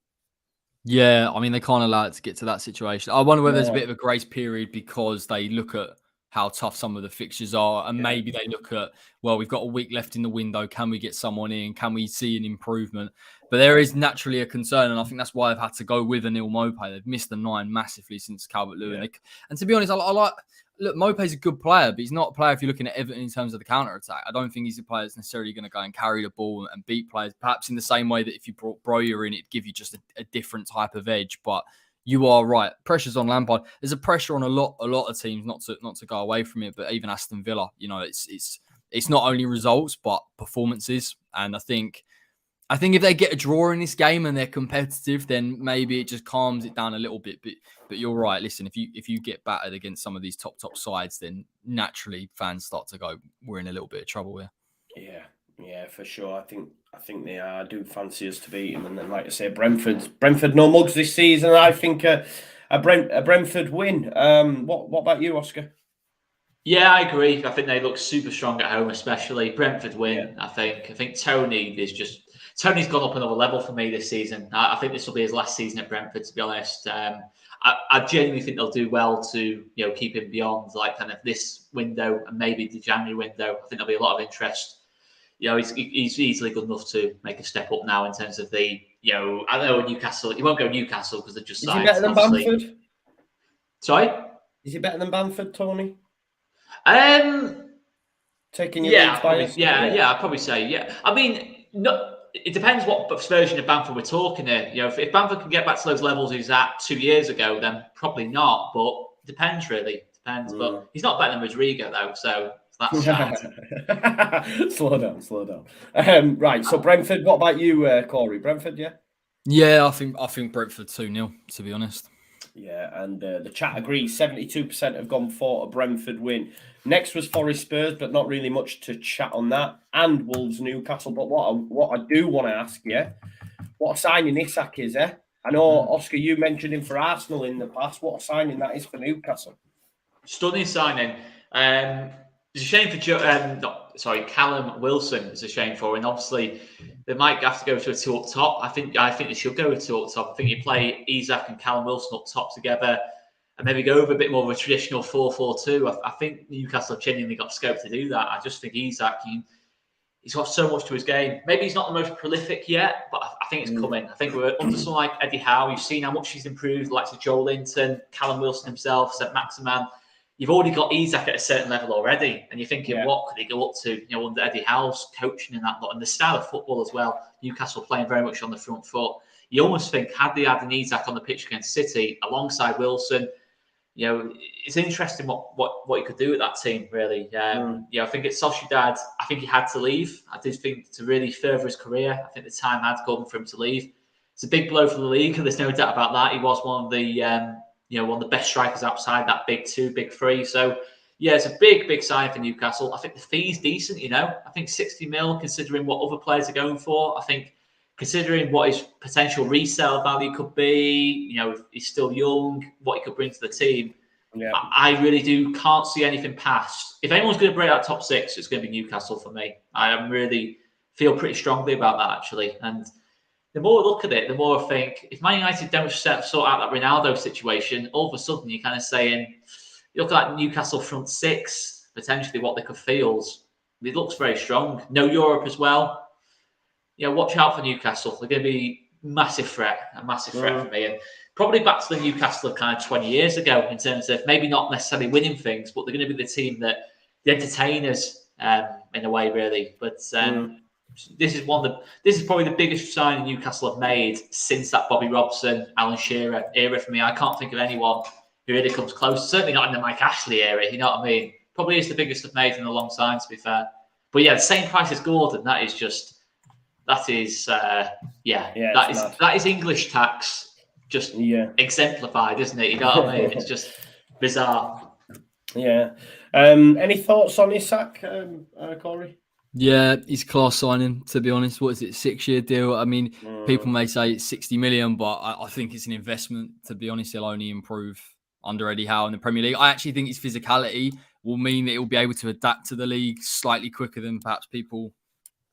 Yeah, I mean, they can't allow it to get to that situation. I wonder whether there's a bit of a grace period because they look at how tough some of the fixtures are. And maybe they look at, well, we've got a week left in the window. Can we get someone in? Can we see an improvement? But there is naturally a concern. And I think that's why they've had to go with a Neil Maupay. They've missed the 9 massively since Calvert-Lewin. And to be honest, I like... Look, Maupay's a good player, but he's not a player if you're looking at Everton in terms of the counter-attack. I don't think he's a player that's necessarily going to go and carry the ball and beat players. Perhaps in the same way that if you brought Broja in, it'd give you just a different type of edge. But you are right. Pressure's on Lampard. There's a pressure on a lot of teams not to go away from it, but even Aston Villa, it's not only results, but performances. And I think if they get a draw in this game and they're competitive, then maybe it just calms it down a little bit. But you're right. Listen, if you get battered against some of these top sides, then naturally fans start to go, we're in a little bit of trouble here. Yeah, for sure. I think they are. I do fancy us to beat them. And then, like I say, Brentford no mugs this season. I think a Brentford win. What about you, Oscar? Yeah, I agree. I think they look super strong at home, especially Brentford win. Yeah. I think Tony's gone up another level for me this season. I think this will be his last season at Brentford, to be honest. I genuinely think they'll do well to keep him beyond like kind of this window and maybe the January window. I think there'll be a lot of interest. He's easily good enough to make a step up now in terms of the I don't know Newcastle. He won't go Newcastle because they're just signed. Is he better than Bamford? Sorry, is he better than Bamford, Tony? Taking your I'd probably say yeah. I mean, no. It depends what version of Bamford we're talking here. If Bamford can get back to those levels he was at 2 years ago, then probably not. But it depends, really. But he's not better than Rodrigo, though. So That's sad. Slow down. Right, so Brentford, what about you, Corey? Brentford, yeah? Yeah, I think Brentford 2-0, to be honest. Yeah, and the chat agrees. 72% have gone for a Brentford win. Next was Forest Spurs, but not really much to chat on that. And Wolves Newcastle. But what I do want to ask you, what a signing Isak is, eh? I know, Oscar, you mentioned him for Arsenal in the past. What a signing that is for Newcastle. Stunning signing. It's a shame for Callum Wilson. It's a shame for, and obviously they might have to go to a two up top. I think they should go with two up top. I think you play Isak and Callum Wilson up top together, and maybe go over a bit more of a traditional 4-4-2. I think Newcastle have genuinely got scope to do that. I just think Isak, he's got so much to his game. Maybe he's not the most prolific yet, but I think it's coming. I think we're under someone like Eddie Howe. You've seen how much he's improved, like Joel Linton, Callum Wilson himself, St. Maximan. You've already got Isak at a certain level already, and you're thinking, what could he go up to? Under Eddie Howe's coaching and that lot, and the style of football as well. Newcastle playing very much on the front foot. You almost think, had they had an Isak on the pitch against City alongside Wilson, it's interesting what he could do with that team. Really, I think at Sociedad, I think he had to leave. I did think to really further his career, I think the time had come for him to leave. It's a big blow for the league, and there's no doubt about that. He was one of the best strikers outside that big two, big three. So, yeah, it's a big sign for Newcastle. I think the fee's decent, I think 60 mil, considering what other players are going for. I think considering what his potential resale value could be, if he's still young, what he could bring to the team. Yeah. I really can't see anything past. If anyone's going to break out top six, it's going to be Newcastle for me. I really feel pretty strongly about that, actually. And the more I look at it, the more I think, if Man United don't sort out that Ronaldo situation, all of a sudden you're kind of saying, you look at Newcastle front six, potentially what they could field. It looks very strong. No Europe as well. Watch out for Newcastle. They're going to be a massive threat for me. And probably back to the Newcastle of kind of 20 years ago in terms of maybe not necessarily winning things, but they're going to be the team that the entertainers in a way, really. But this is probably the biggest signing Newcastle have made since that Bobby Robson, Alan Shearer era for me. I can't think of anyone who really comes close. Certainly not in the Mike Ashley era, you know what I mean? Probably is the biggest they've made in a long time, to be fair. But yeah, the same price as Gordon, that is English tax just exemplified, isn't it? You know what I mean? It's just bizarre. Yeah. Any thoughts on Isak, Corey? Yeah, he's class signing, to be honest. What is it, 6-year deal? I mean, people may say it's 60 million, but I think it's an investment. To be honest, he'll only improve under Eddie Howe in the Premier League. I actually think his physicality will mean that he'll be able to adapt to the league slightly quicker than perhaps people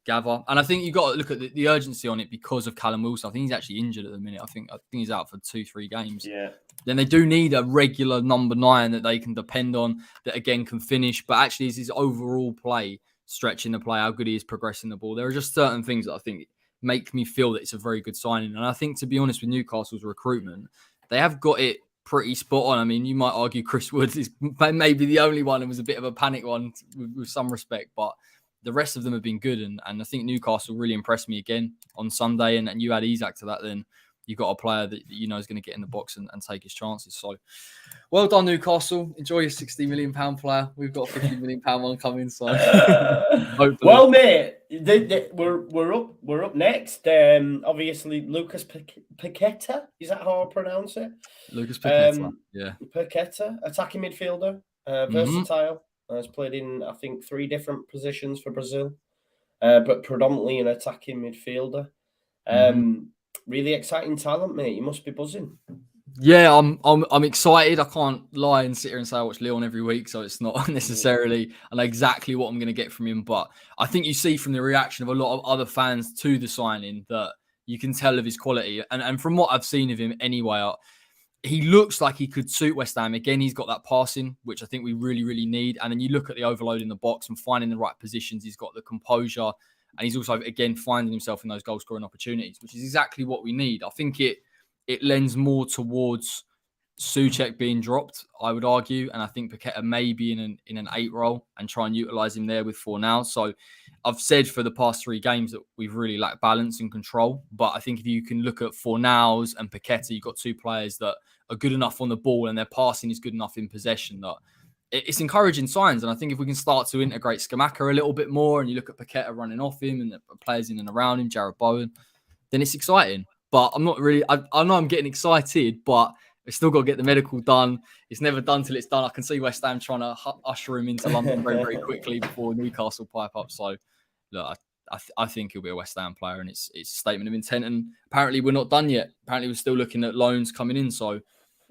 gather. And I think you've got to look at the urgency on it because of Callum Wilson. I think he's actually injured at the minute. I think he's out for 2-3 games. Yeah. Then they do need a regular number 9 that they can depend on, that again can finish. But actually, is his overall play, stretching the play, how good he is progressing the ball. There are just certain things that I think make me feel that it's a very good signing. And I think, to be honest, with Newcastle's recruitment, they have got it pretty spot on. I mean, you might argue Chris Woods is maybe the only one and was a bit of a panic one with some respect, but the rest of them have been good. And I think Newcastle really impressed me again on Sunday. And you add Isak to that, then you've got a player that is going to get in the box and take his chances. So, well done, Newcastle. Enjoy your £60 million player. We've got a £50 million one coming. So, well, mate, we're up next. Obviously, Lucas Paqueta. Is that how I pronounce it? Lucas Paqueta. Yeah, Paqueta, attacking midfielder, versatile. Has played in, I think, 3 different positions for Brazil, but predominantly an attacking midfielder. Really exciting talent, mate. You must be buzzing. Yeah, I'm excited. I can't lie and sit here and say I watch Leon every week, so it's not necessarily I know exactly what I'm going to get from him. But I think you see from the reaction of a lot of other fans to the signing that you can tell of his quality. And from what I've seen of him anyway, he looks like he could suit West Ham. Again, he's got that passing, which I think we really, really need. And then you look at the overload in the box and finding the right positions. He's got the composure. And he's also, again, finding himself in those goal-scoring opportunities, which is exactly what we need. I think it lends more towards Souček being dropped, I would argue. And I think Paqueta may be in an 8 role and try and utilise him there with Fornals. So I've said for the past 3 games that we've really lacked balance and control. But I think if you can look at Fornals and Paqueta, you've got 2 players that are good enough on the ball and their passing is good enough in possession that it's encouraging signs. And I think if we can start to integrate Scamacca a little bit more, and you look at Paqueta running off him and the players in and around him, Jared Bowen, then it's exciting. But I'm not really, I know I'm getting excited, but we've still got to get the medical done. It's never done till it's done. I can see West Ham trying to usher him into London very, very quickly before Newcastle pipe up. So, look, I think he'll be a West Ham player, and it's a statement of intent. And apparently we're not done yet. Apparently we're still looking at loans coming in. So,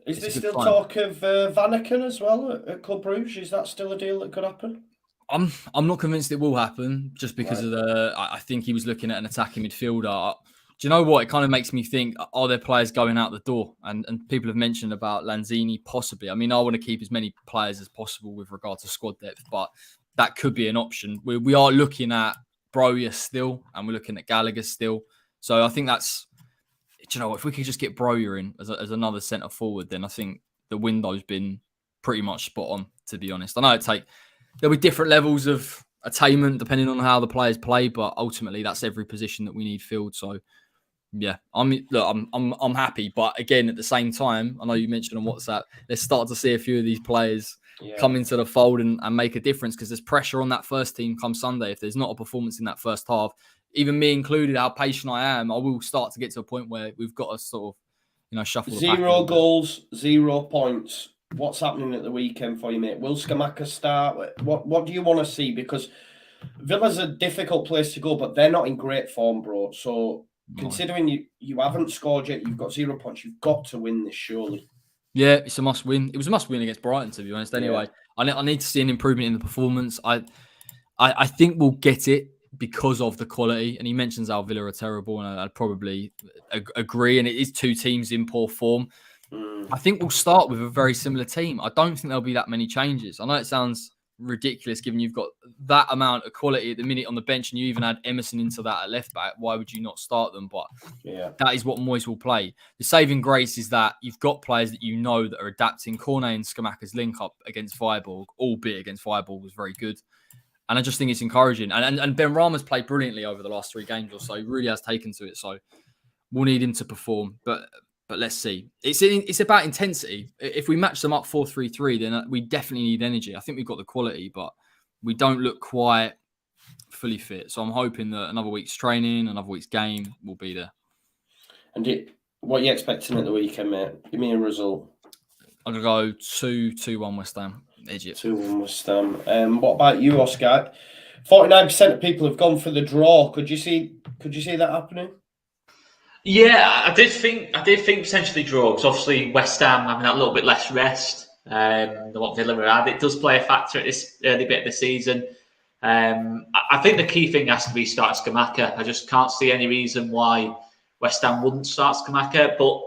is there still talk of Vanaken as well at Club Brugge? Is that still a deal that could happen? I'm not convinced it will happen, just because of I think he was looking at an attacking midfielder. Do you know what? It kind of makes me think, are there players going out the door? And people have mentioned about Lanzini possibly. I mean, I want to keep as many players as possible with regard to squad depth, but that could be an option. We are looking at Broja still, and we're looking at Gallagher still. So I think that's, do you know what? If we could just get Broja in as another centre forward, then I think the window's been pretty much spot on, to be honest. I know there'll be different levels of attainment depending on how the players play, but ultimately that's every position that we need filled. So yeah, I'm happy, but again, at the same time, I know you mentioned on WhatsApp, let's start to see a few of these players come into the fold and make a difference, because there's pressure on that first team come Sunday. If there's not a performance in that first half, even me included, how patient I am, I will start to get to a point where we've got to sort of, shuffle the pack. 0 goals, 0 points. What's happening at the weekend for you, mate? Will Scamacca start? What do you want to see? Because Villa's a difficult place to go, but they're not in great form, bro. So considering you haven't scored yet, you've got 0 points, you've got to win this, surely. Yeah, it's a must win. It was a must win against Brighton, to be honest. Anyway, I need to see an improvement in the performance. I think we'll get it because of the quality. And he mentions how Villa are terrible, and I'd probably agree. And it is two teams in poor form. I think we'll start with a very similar team. I don't think there'll be that many changes. I know it sounds ridiculous given you've got that amount of quality at the minute on the bench, and you even add Emerson into that at left back. Why would you not start them? But that is what Moyes will play. The saving grace is that you've got players that you know that are adapting. Cornet and Scamacca's link up against Viborg, albeit against Viborg, was very good. And I just think it's encouraging. And Ben Rama's played brilliantly over the last 3 games or so. He really has taken to it. So we'll need him to perform. But let's see. It's about intensity. If we match them up 4-3-3, then we definitely need energy. I think we've got the quality, but we don't look quite fully fit. So I'm hoping that another week's training, another week's game will be there. And what are you expecting at the weekend, mate? Give me a result. I'm going to go 2-1 West Ham. Egypt. 2-1 West Ham. What about you, Oscar? 49% of people have gone for the draw. Could you see that happening? Yeah, I did think potentially draw, because obviously West Ham having that little bit less rest than what Villa had. It does play a factor at this early bit of the season. I think the key thing has to be starting Scamacca. I just can't see any reason why West Ham wouldn't start Scamacca. But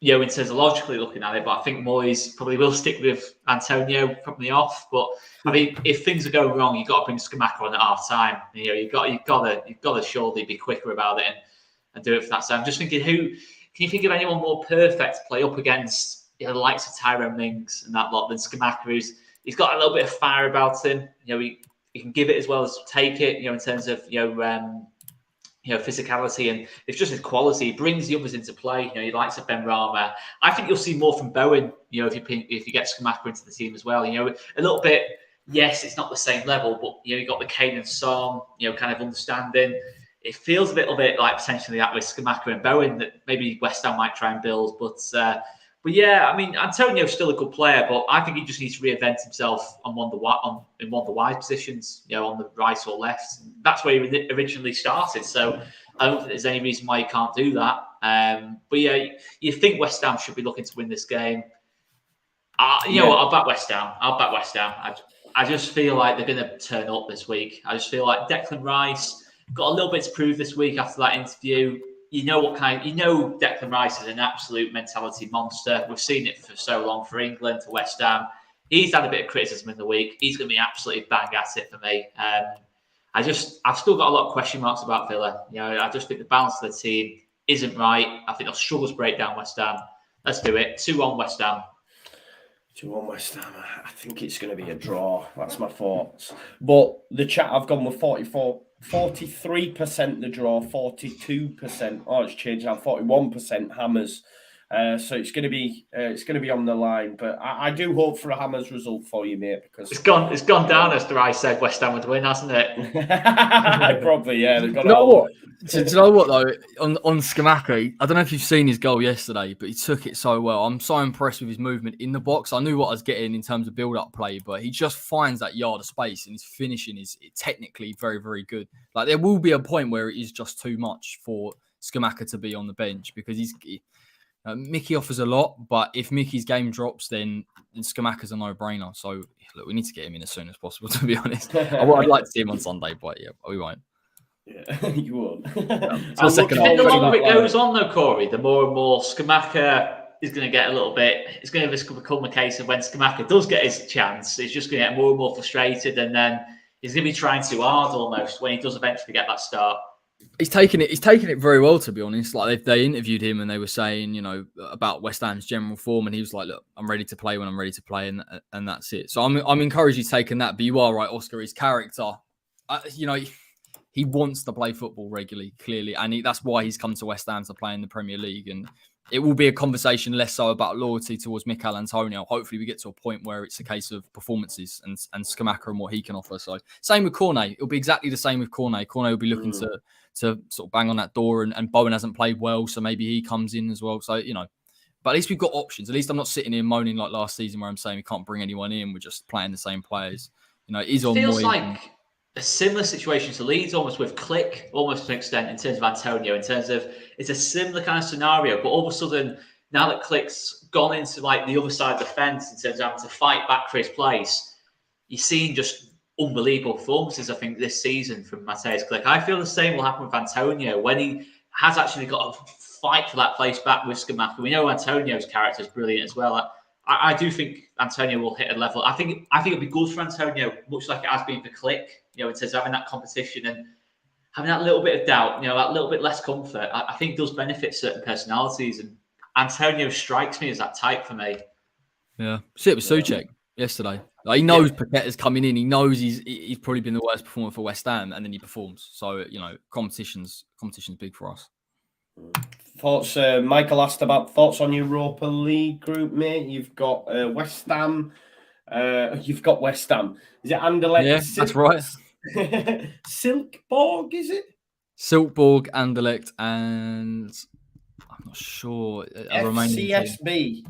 in terms of logically looking at it, but I think Moyes probably will stick with Antonio probably off. But I mean, if things are going wrong, you've got to bring Scamacca on at half time. You've got to surely be quicker about it and do it for that side. I'm just thinking, can you think of anyone more perfect to play up against the likes of Tyrone Mings and that lot than Scamacca? He's got a little bit of fire about him. He can give it as well as take it. In terms of physicality, and it's just his quality. He brings the others into play. He likes Ben Rama. I think you'll see more from Bowen. If you get Scamacca into the team as well. A little bit. Yes, it's not the same level, but you got the Kane and Son. Kind of understanding. It feels a little bit like potentially that with Scamacca and Bowen that maybe West Ham might try and build. But yeah, I mean, Antonio's still a good player, but I think he just needs to reinvent himself in one of the wide positions, on the right or left. That's where he originally started. So I don't think there's any reason why he can't do that. But yeah, you think West Ham should be looking to win this game. I'll back West Ham. I just feel like they're going to turn up this week. I just feel like Declan Rice got a little bit to prove this week after that interview. Declan Rice is an absolute mentality monster. We've seen it for so long for England, for West Ham. He's had a bit of criticism in the week. He's going to be absolutely bang at it for me. I've still got a lot of question marks about Villa. I just think the balance of the team isn't right. I think they'll struggle to break down West Ham. Let's do it. 2-1 West Ham. 2-1 West Ham. I think it's going to be a draw. That's my thoughts. But the chat, I've gone with 43% the draw, 42%. Oh, it's changed now. 41% Hammers. So it's going to be on the line, but I do hope for a hammers result for you, mate, because it's gone down after I said West Ham would win, hasn't it? probably, yeah. They've got Do you know what? Do you know what though? On Skamaka, I don't know if you've seen his goal yesterday, but he took it so well. I'm so impressed with his movement in the box. I knew what I was getting in terms of build-up play, but he just finds that yard of space, and his finishing is technically very, very good. Like there will be a point where it is just too much for Skamaka to be on the bench because Mickey offers a lot, but if Mickey's game drops, then Skamaka's a no-brainer. So look, we need to get him in as soon as possible. To be honest, I'd like to see him on Sunday, but yeah, we won't. Yeah, you won't. I think the longer it goes on, though, Corey, the more and more Skamaka is going to get a little bit. It's going to become a case of when Skamaka does get his chance, he's just going to get more and more frustrated, and then he's going to be trying too hard almost when he does eventually get that start. He's taking it very well, to be honest. Like they interviewed him and they were saying, about West Ham's general form, and he was like, "Look, I'm ready to play when I'm ready to play," and that's it. So I'm encouraged he's taken that. But you are right, Oscar. His character, he wants to play football regularly, clearly, and that's why he's come to West Ham to play in the Premier League. And it will be a conversation less so about loyalty towards Mikel Antonio. Hopefully, we get to a point where it's a case of performances and Skamaka and what he can offer. So same with Cornet. It'll be exactly the same with Cornet. Cornet will be looking to sort of bang on that door, and Bowen hasn't played well, so maybe he comes in as well. So, but at least we've got options. At least I'm not sitting here moaning like last season where I'm saying we can't bring anyone in. We're just playing the same players. It feels like a similar situation to Leeds, almost with Click, almost to an extent, in terms of Antonio, in terms of it's a similar kind of scenario, but all of a sudden, now that Click's gone into like the other side of the fence in terms of having to fight back for his place, you're seeing just unbelievable performances, I think, this season from Mateusz Click. I feel the same will happen with Antonio when he has actually got to fight for that place back with Skamaka. We know Antonio's character is brilliant as well. I do think Antonio will hit a level. I think it'll be good for Antonio, much like it has been for Click, in terms of having that competition and having that little bit of doubt, that little bit less comfort. I think does benefit certain personalities, and Antonio strikes me as that type for me. Yeah, see it with Souček yesterday. Like, he knows Paqueta's coming in. He knows he's probably been the worst performer for West Ham, and then he performs. So competition's big for us. Thoughts? Michael asked about thoughts on Europa League group, mate. You've got West Ham. You've got West Ham. Is it Anderlecht? Yeah, that's right. Silkeborg, is it? Silkeborg, Anderlecht, and I'm not sure. FCSB.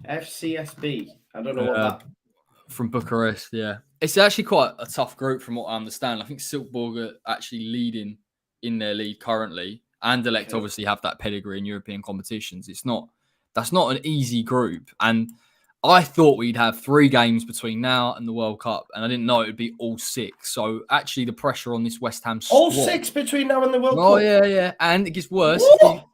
I don't know what that. From Bucharest, yeah. It's actually quite a tough group from what I understand. I think Silkeborg are actually leading in their league currently. Anderlecht obviously have that pedigree in European competitions. That's not an easy group. And I thought we'd have 3 games between now and the World Cup, and I didn't know it would be all 6. So actually the pressure on this West Ham squad... All 6 between now and the World Cup? Oh, yeah. And it gets worse.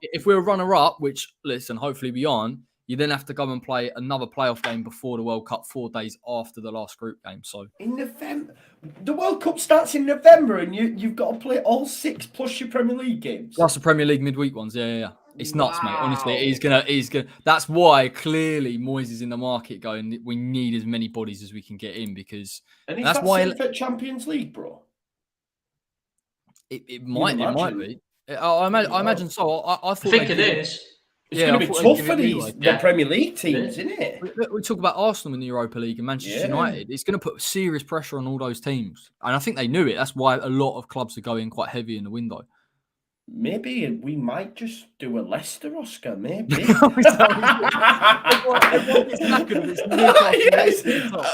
If we're a runner-up, which, listen, hopefully we aren't, you then have to go and play another playoff game before the World Cup 4 days after the last group game. So in November, the World Cup starts in November, and you've got to play all 6 plus your Premier League games. Plus the Premier League midweek ones, yeah. It's nuts, mate. Honestly, he's gonna. That's why clearly Moyes is in the market going. We need as many bodies as we can get in because that's why for Champions League, bro. It might be. I imagine so. I think it is. It's going to be tough for the Premier League teams, isn't it? We talk about Arsenal in the Europa League and Manchester United. It's going to put serious pressure on all those teams. And I think they knew it. That's why a lot of clubs are going quite heavy in the window. Maybe we might just do a Leicester, Oscar, maybe. Yes.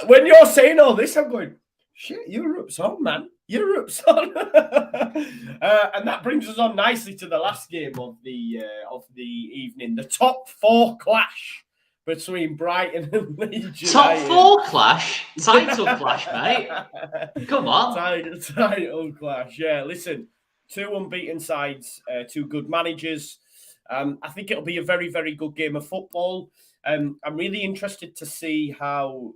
When you're saying all this, I'm going, shit, Europe's on, man. Europe's on. And that brings us on nicely to the last game of the evening, the top 4 clash between Brighton and Leeds United. Top 4 clash? Title clash, mate. Come on. Title clash, yeah. Listen, 2 unbeaten sides, 2 good managers. I think it'll be a very, very good game of football. I'm really interested to see how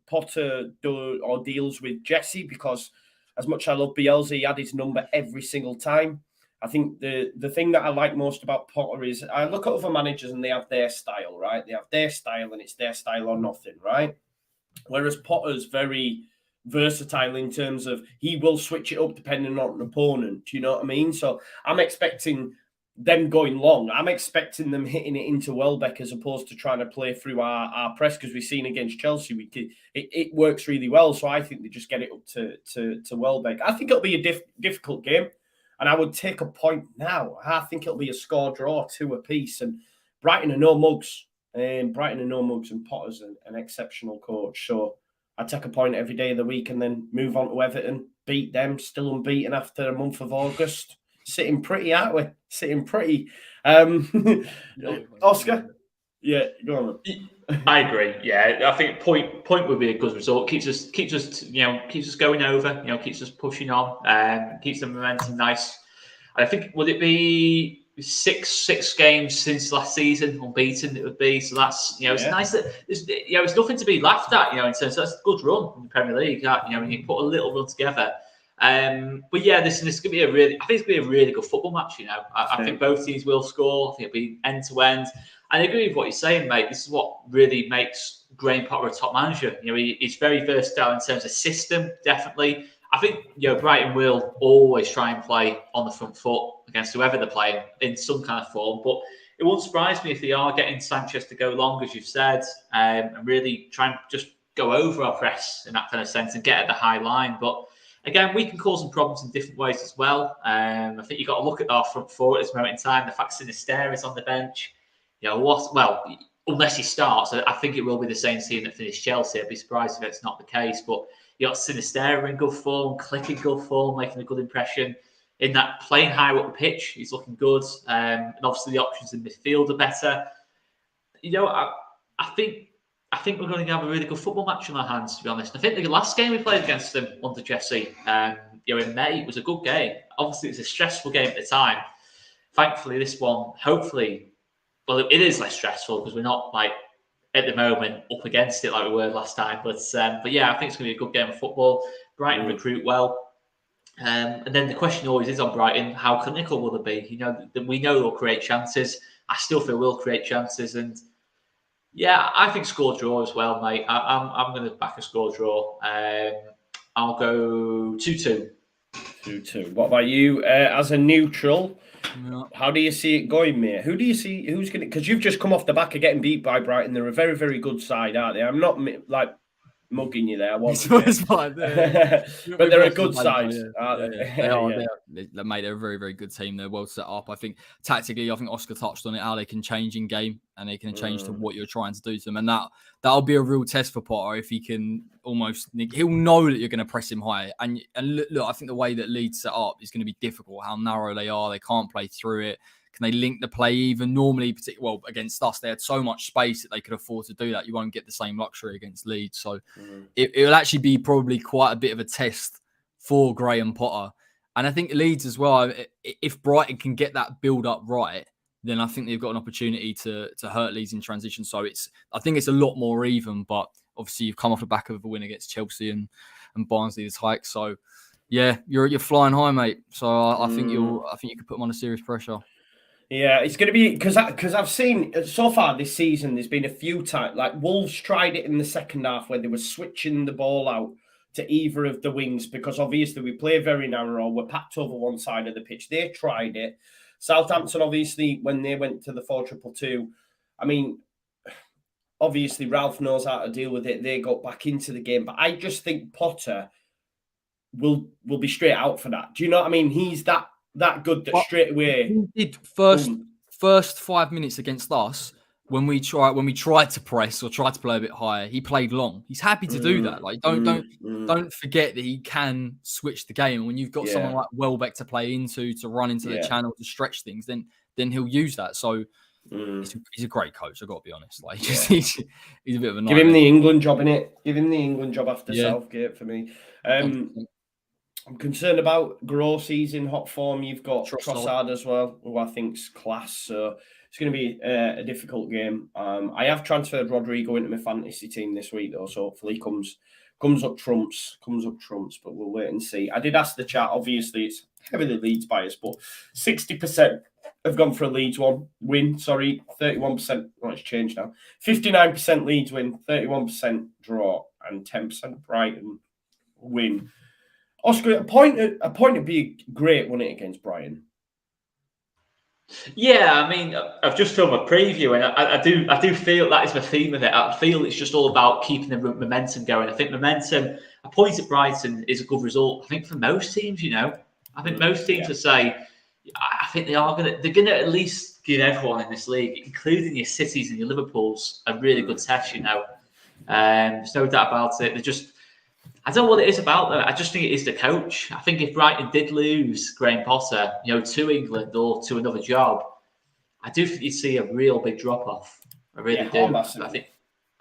Potter deals with Jesse, because as much as I love Bielsa, he had his number every single time. I think the thing that I like most about Potter is I look at other managers and they have their style, right? They have their style and it's their style or nothing, right? Whereas Potter's very versatile in terms of he will switch it up depending on an opponent. Do you know what I mean? So I'm expecting them going long. I'm expecting them hitting it into Welbeck as opposed to trying to play through our press, because we've seen against Chelsea, it works really well. So I think they just get it up to Welbeck. I think it'll be a difficult game, and I would take a point now. I think it'll be a score draw, 2 apiece, and Brighton are no mugs. And Potter's an exceptional coach. So I take a point every day of the week and then move on to Everton, beat them, still unbeaten after a month of August. Sitting pretty, aren't we? Sitting pretty. Oscar? Yeah, go on. I agree. Yeah, I think point would be a good result. Keeps us going over. Keeps us pushing on. Keeps the momentum nice. I think, would it be six games since last season unbeaten? It would be. So that's it's nice that it's nothing to be laughed at. In terms of, that's a good run in the Premier League. When you put a little run together. But yeah, this is going to be I think it's going to be a really good football match. I think both teams will score. I think it'll be end to end. And I agree with what you're saying, mate. This is what really makes Graham Potter a top manager. He's very versatile in terms of system, definitely. I think Brighton will always try and play on the front foot against whoever they're playing in some kind of form. But it won't surprise me if they are getting Sanchez to go long, as you've said, and really try and just go over our press in that kind of sense and get at the high line. But again, we can cause some problems in different ways as well. I think you've got to look at our front four at this moment in time. The fact Sinisterra is on the bench. Unless he starts, I think it will be the same team that finished Chelsea. I'd be surprised if it's not the case. But you got Sinisterra in good form, Click in good form, making a good impression. In that playing higher up the pitch, he's looking good. And obviously the options in midfield are better. I think we're going to have a really good football match on our hands, to be honest. I think the last game we played against them under Jesse, in May, was a good game. Obviously, it was a stressful game at the time. Thankfully, this one, hopefully, it is less stressful because we're not at the moment up against it like we were last time. But yeah, I think it's going to be a good game of football. Brighton recruit well. And then the question always is on Brighton, how clinical will they be? We know they'll create chances. I still feel we'll create chances. And yeah, I think score draw as well, mate. I'm going to back a score draw. I'll go 2-2. 2-2. What about you? As a neutral, how do you see it going, mate? Who do you see? Who's going to? Because you've just come off the back of getting beat by Brighton. They're a very, very good side, aren't they? I'm not mugging you there. It's fine. But they're a good side, aren't they? They are. Mate, they're a very, very good team. They're well set up. I think tactically, Oscar touched on it, how they can change in game and they can change to what you're trying to do to them. And that'll be a real test for Potter if he can he'll know that you're going to press him high. And look, I think the way that Leeds set up is going to be difficult, how narrow they are. They can't play through it. Can they link the play even? Normally, particularly against us, they had so much space that they could afford to do that. You won't get the same luxury against Leeds. So it'll actually be probably quite a bit of a test for Graham Potter. And I think Leeds as well, if Brighton can get that build up right, then I think they've got an opportunity to hurt Leeds in transition. So I think it's a lot more even, but obviously you've come off the back of a win against Chelsea and Barnsley this hike. So yeah, you're flying high, mate. So I think you could put them under serious pressure. Yeah, it's going to be because I've seen so far this season, there's been a few times, like Wolves tried it in the second half where they were switching the ball out to either of the wings because obviously we play very narrow, we're packed over one side of the pitch. They tried it. Southampton, obviously, when they went to the 4-2-2, I mean, obviously Ralph knows how to deal with it. They got back into the game, but I just think Potter will be straight out for that. Do you know what I mean? He's that good that straight away. He did first 5 minutes against us when we tried to press or tried to play a bit higher. He played long. He's happy to do that. Like don't forget that he can switch the game. And when you've got someone like Welbeck to play into, to run into the channel, to stretch things, then he'll use that. So he's a great coach. I've got to be honest. Like he's a bit of a nightmare. Give him the England job, innit? Give him the England job after Southgate for me. I'm concerned about Grossi's in hot form. You've got Trossard as well, who I think's class. So it's going to be a difficult game. I have transferred Rodrigo into my fantasy team this week, though, so hopefully he comes up trumps. But we'll wait and see. I did ask the chat. Obviously, it's heavily Leeds biased, but 60% have gone for a Leeds win. 31%. Well, it's changed now. 59% Leeds win, 31% draw, and 10% Brighton win. Oscar, a point would be great, wouldn't it, against Brighton? Yeah, I mean, I've just filmed a preview, and I do feel that is the theme of it. I feel it's just all about keeping the momentum going. I think momentum, a point at Brighton is a good result. I think for most teams, I think most teams would say, I think they're gonna at least give everyone in this league, including your Cities and your Liverpools, a really good test. There's no doubt about it. I don't know what it is about them. I just think it is the coach. I think if Brighton did lose Graham Potter, to England or to another job, I do think you'd see a real big drop off. I really do. I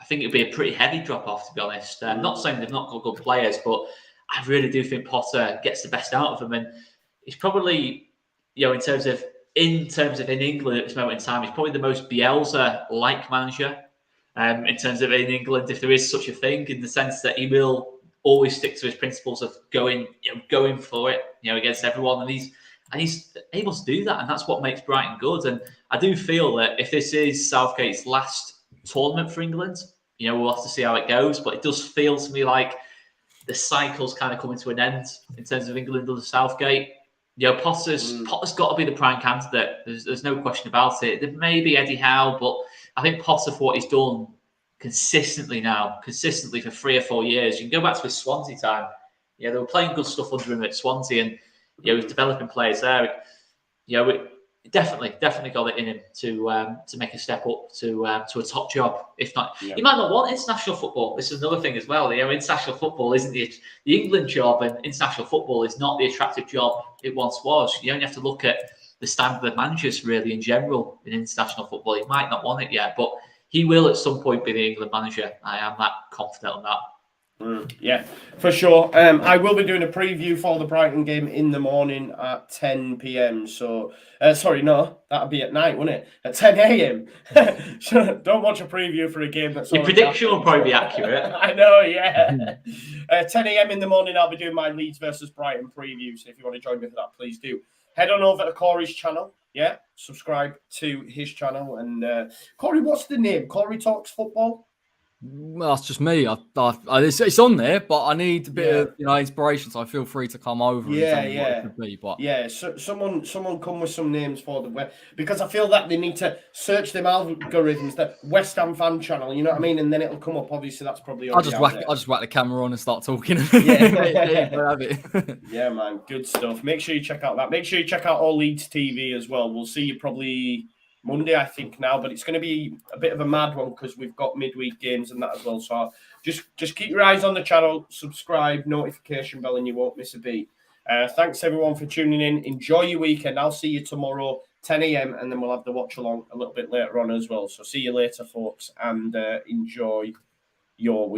think it'd be a pretty heavy drop off, to be honest. I'm not saying they've not got good players, but I really do think Potter gets the best out of them, and he's probably, in terms of in England at this moment in time, he's probably the most Bielsa-like manager. In terms of in England, if there is such a thing, in the sense that he will always stick to his principles of going for it, against everyone, and he's able to do that, and that's what makes Brighton good. And I do feel that if this is Southgate's last tournament for England, we'll have to see how it goes. But it does feel to me like the cycle's kind of coming to an end in terms of England under Southgate. Potter's got to be the prime candidate. There's no question about it. There may be Eddie Howe, but I think Potter, for what he's done consistently for 3 or 4 years. You can go back to his Swansea time. They were playing good stuff under him at Swansea, and he was developing players there. It definitely got it in him to make a step up to a top job. If not, he might not want international football. This is another thing as well. International football isn't the England job, and international football is not the attractive job it once was. You only have to look at the standard of managers really in general in international football. He might not want it yet, but he will at some point be the England manager. I am that confident on that. Yeah, for sure. I will be doing a preview for the Brighton game in the morning at 10 p.m. So, that'll be at night, won't it? At 10 a.m. So don't watch a preview for a game that's your prediction will probably be accurate. I know, yeah. 10 a.m. in the morning, I'll be doing my Leeds versus Brighton preview. So if you want to join me for that, please do. Head on over to Corey's channel. Yeah, subscribe to his channel. And Corey, what's the name? Corey Talks Football? Well, that's just me. It's on there, but I need a bit of inspiration. So I feel free to come over. And tell me what it could be, but so someone come with some names for the web, because I feel that they need to search them algorithms. That West Ham fan channel, you know what I mean, and then it'll come up. Obviously, that's probably. I'll just whack the camera on and start talking. Yeah, man, good stuff. Make sure you check out that. Make sure you check out All Leeds TV as well. We'll see you probably Monday, I think now, but it's going to be a bit of a mad one because we've got midweek games and that as well. So just keep your eyes on the channel, subscribe, notification bell, and you won't miss a beat. Thanks everyone for tuning in. Enjoy your weekend. I'll see you tomorrow, 10 a.m, and then we'll have the watch along a little bit later on as well. So see you later, folks, and enjoy your week.